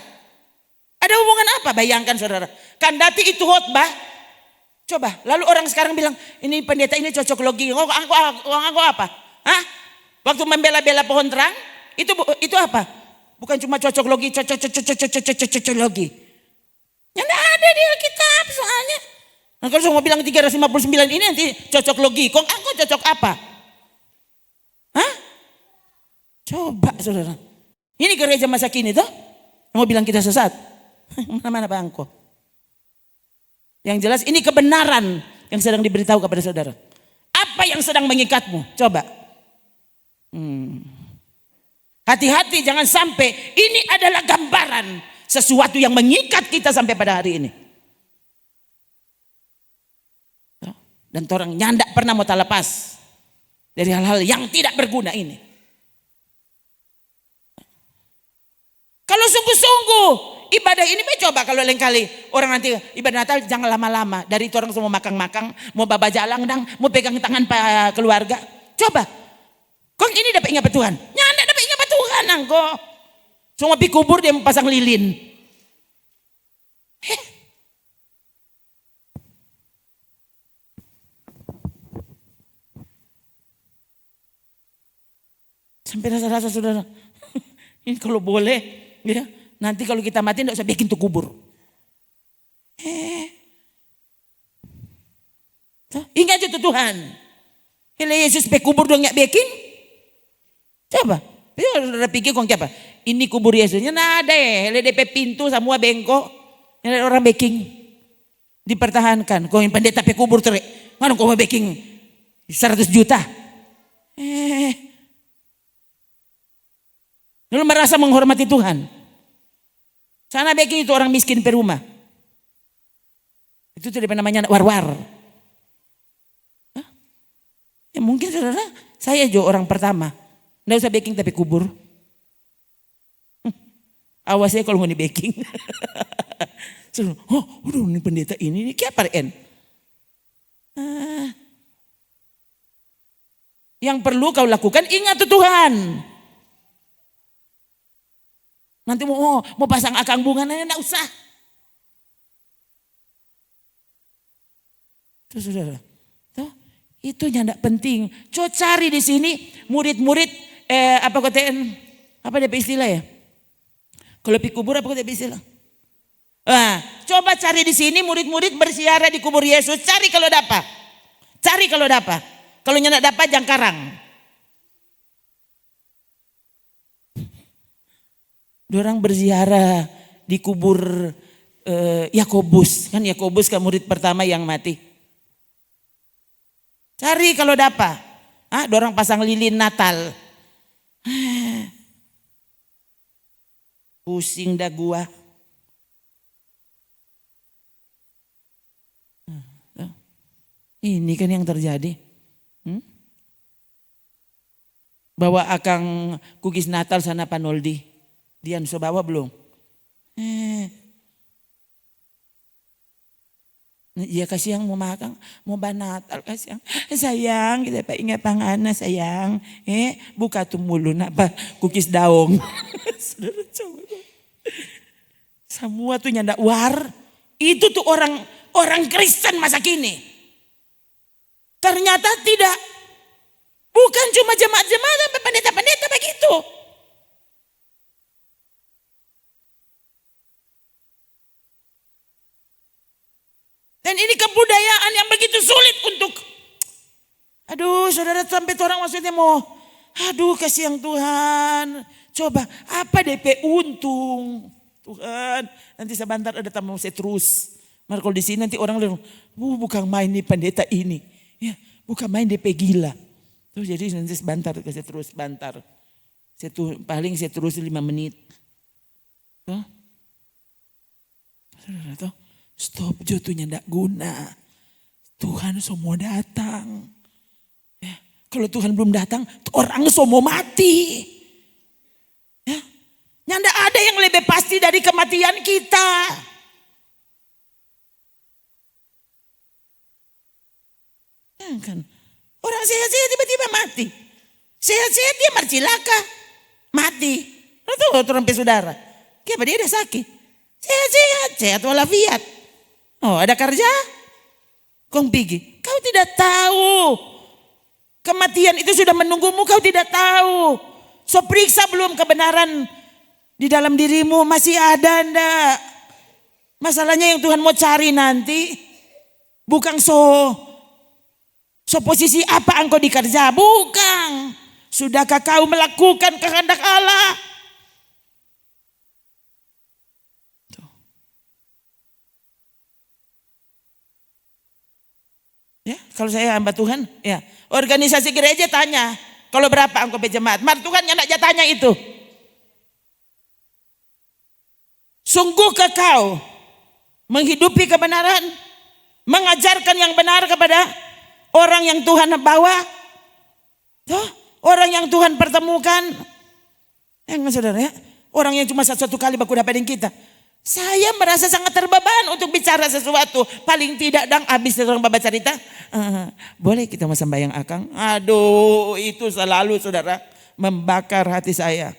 Ada hubungan apa? Bayangkan saudara. Kandati itu khotbah. Coba, lalu orang sekarang bilang, ini pendeta ini cocok logi. Angko apa? Waktu membela-bela pohon terang, itu apa? Bukan cuma cocok logi, cocok logi. Yang ada di Alkitab soalnya. Nah, kalau semua bilang 359 ini nanti cocok logi. Kok aku cocok apa? Coba saudara. Ini gereja masa kini tuh. Mau bilang kita sesat. Mana-mana bangko. Yang jelas ini kebenaran yang sedang diberitahu kepada saudara. Apa yang sedang mengikatmu? Coba. Hati-hati jangan sampai ini adalah gambaran sesuatu yang mengikat kita sampai pada hari ini. Dan orang nyandak pernah mau lepas dari hal-hal yang tidak berguna ini. Kalau sungguh-sungguh ibadah ini coba kalau lain kali orang nanti ibadah Natal jangan lama-lama. Dari itu orang semua makang-makang, mau babajalang dang, mau pegang tangan pak keluarga. Coba. Kok ini dapat ingat Tuhan? Nyandak dapat ingat Tuhan angko. Semua pi kubur dia pasang lilin. Sampai rasa-rasa saudara, ini kalau boleh, ya, nanti kalau kita mati tidak usah bikin tuh kubur. Ingat itu Tuhan. Kalau Yesus pe kubur dong nggak bikin, coba. Saudara pikir kok apa? Ini kubur Yesusnya nada ya. Kalau DP pintu semua bengkok, yang orang baking dipertahankan. Kau yang pendeta pe kubur terik, mana kau mau baking 100 juta? Lalu merasa menghormati Tuhan. Sana baking itu orang miskin per rumah. Itu tidak namanya war-war. Ya mungkin saudara, saya juga orang pertama. Nggak usah baking tapi kubur. Awas ya kalau mau di baking. Udah ini pendeta ini kayak apa en? Yang perlu kau lakukan ingat tuh Tuhan. Nanti mau pasang akang bunga, enggak usah. Tuh saudara, tuh Itu nyandak penting. Coba cari di sini murid-murid apa DP istilah ya? Kalau pi kubur apa DP istilah? Nah, coba cari di sini murid-murid bersiara di kubur Yesus. Cari kalau dapat. Cari kalau dapat. Kalau nyandak dapat jangan karang. Dorang berziarah di kubur Yakobus. Kan Yakobus kan murid pertama yang mati. Cari kalau dapat. Dorang pasang lilin Natal. Pusing dah gua. Ini kan yang terjadi. Bawa akang kukis Natal sana Panoldi. Dian so bawa belum? Iya kasih yang mau makan, mau Natal kasih yang sayang kita pak ingat pangana sayang, buka tuh mulu napa kukis daung. Saudara coba. Semua tuh nyandak war, itu tuh orang Kristen masa kini. Ternyata tidak, bukan cuma jemaat-jemaat sampai pendeta-pendeta begitu. Dan ini kebudayaan yang begitu sulit untuk, saudara sampai orang maksudnya mau, kasih yang Tuhan. Coba apa DP untung Tuhan. Nanti sebentar ada tamu saya terus. Maka kalau di sini nanti orang bilang, bukan main nih pendeta ini, ya bukan main DP gila. Tuh jadi nanti sebentar saya terus sebentar. Paling saya terus 5 menit. Tuh, saudara tuh. Stop jatuhnya ndak guna. Tuhan semua datang. Ya, kalau Tuhan belum datang, orang semua mati. Ya, ndak ada yang lebih pasti dari kematian kita. Ya, kan? Orang sehat-sehat tiba-tiba mati. Sehat-sehat dia bercilaka. Mati. Lalu tuh orang saudara. Kenapa dia udah sakit? Sehat-sehat, sehat walafiat. Ada kerja? Kong pergi. Kau tidak tahu. Kematian itu sudah menunggumu, kau tidak tahu. So periksa belum kebenaran di dalam dirimu masih ada ndak? Masalahnya yang Tuhan mau cari nanti bukan so posisi apa engkau dikerja, bukan. Sudahkah kau melakukan kehendak Allah? Ya, kalau saya hamba Tuhan, ya organisasi gereja tanya, kalau berapa engkau berjemaat? Mar Tuhan yang nak tanya itu. Sungguhkah kau menghidupi kebenaran, mengajarkan yang benar kepada orang yang Tuhan bawa, orang yang Tuhan pertemukan? Saudara ya, orang yang cuma satu kali baku dapat dengan kita. Saya merasa sangat terbeban untuk bicara sesuatu. Paling tidak habis orang baca cerita. Boleh kita mau sembahyang akang? Itu selalu saudara membakar hati saya.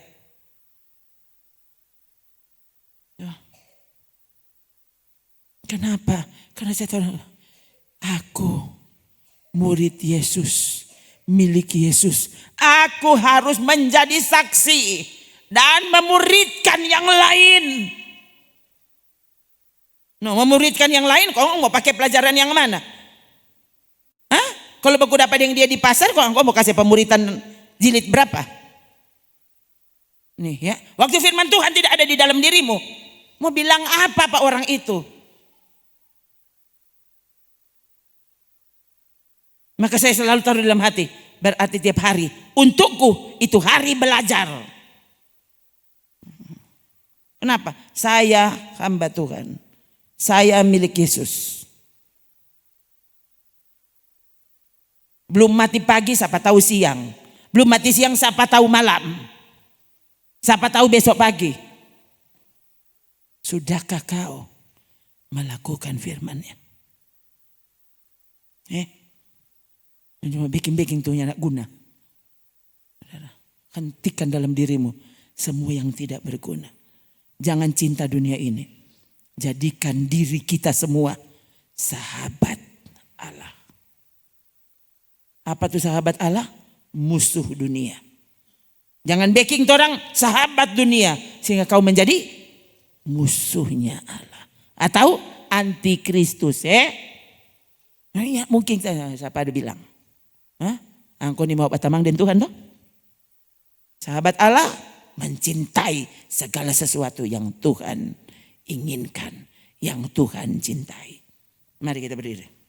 Kenapa? Karena saya tahu aku murid Yesus, milik Yesus. Aku harus menjadi saksi dan memuridkan yang lain. Memuridkan yang lain, kau mau pakai pelajaran yang mana? Kalau baku dapat yang dia di pasar, kau mau kasih pemuritan jilid berapa? Nih ya, waktu firman Tuhan tidak ada di dalam dirimu, mau bilang apa Pak orang itu? Maka saya selalu taruh dalam hati, berarti tiap hari untukku itu hari belajar. Kenapa? Saya hamba Tuhan. Saya milik Yesus. Belum mati pagi, siapa tahu siang. Belum mati siang, siapa tahu malam. Siapa tahu besok pagi. Sudahkah kau melakukan firman-Nya? Cuma bikin-bikin tuh anak guna. Hentikan dalam dirimu semua yang tidak berguna. Jangan cinta dunia ini. Jadikan diri kita semua sahabat Allah. Apa tuh sahabat Allah? Musuh dunia. Jangan backing orang sahabat dunia sehingga kau menjadi musuhnya Allah. Atau antikristus Nah, ya, mungkin siapa ada bilang. Angko ni mau batamang den Tuhan toh? Sahabat Allah mencintai segala sesuatu yang Tuhan inginkan, yang Tuhan cintai. Mari kita berdiri.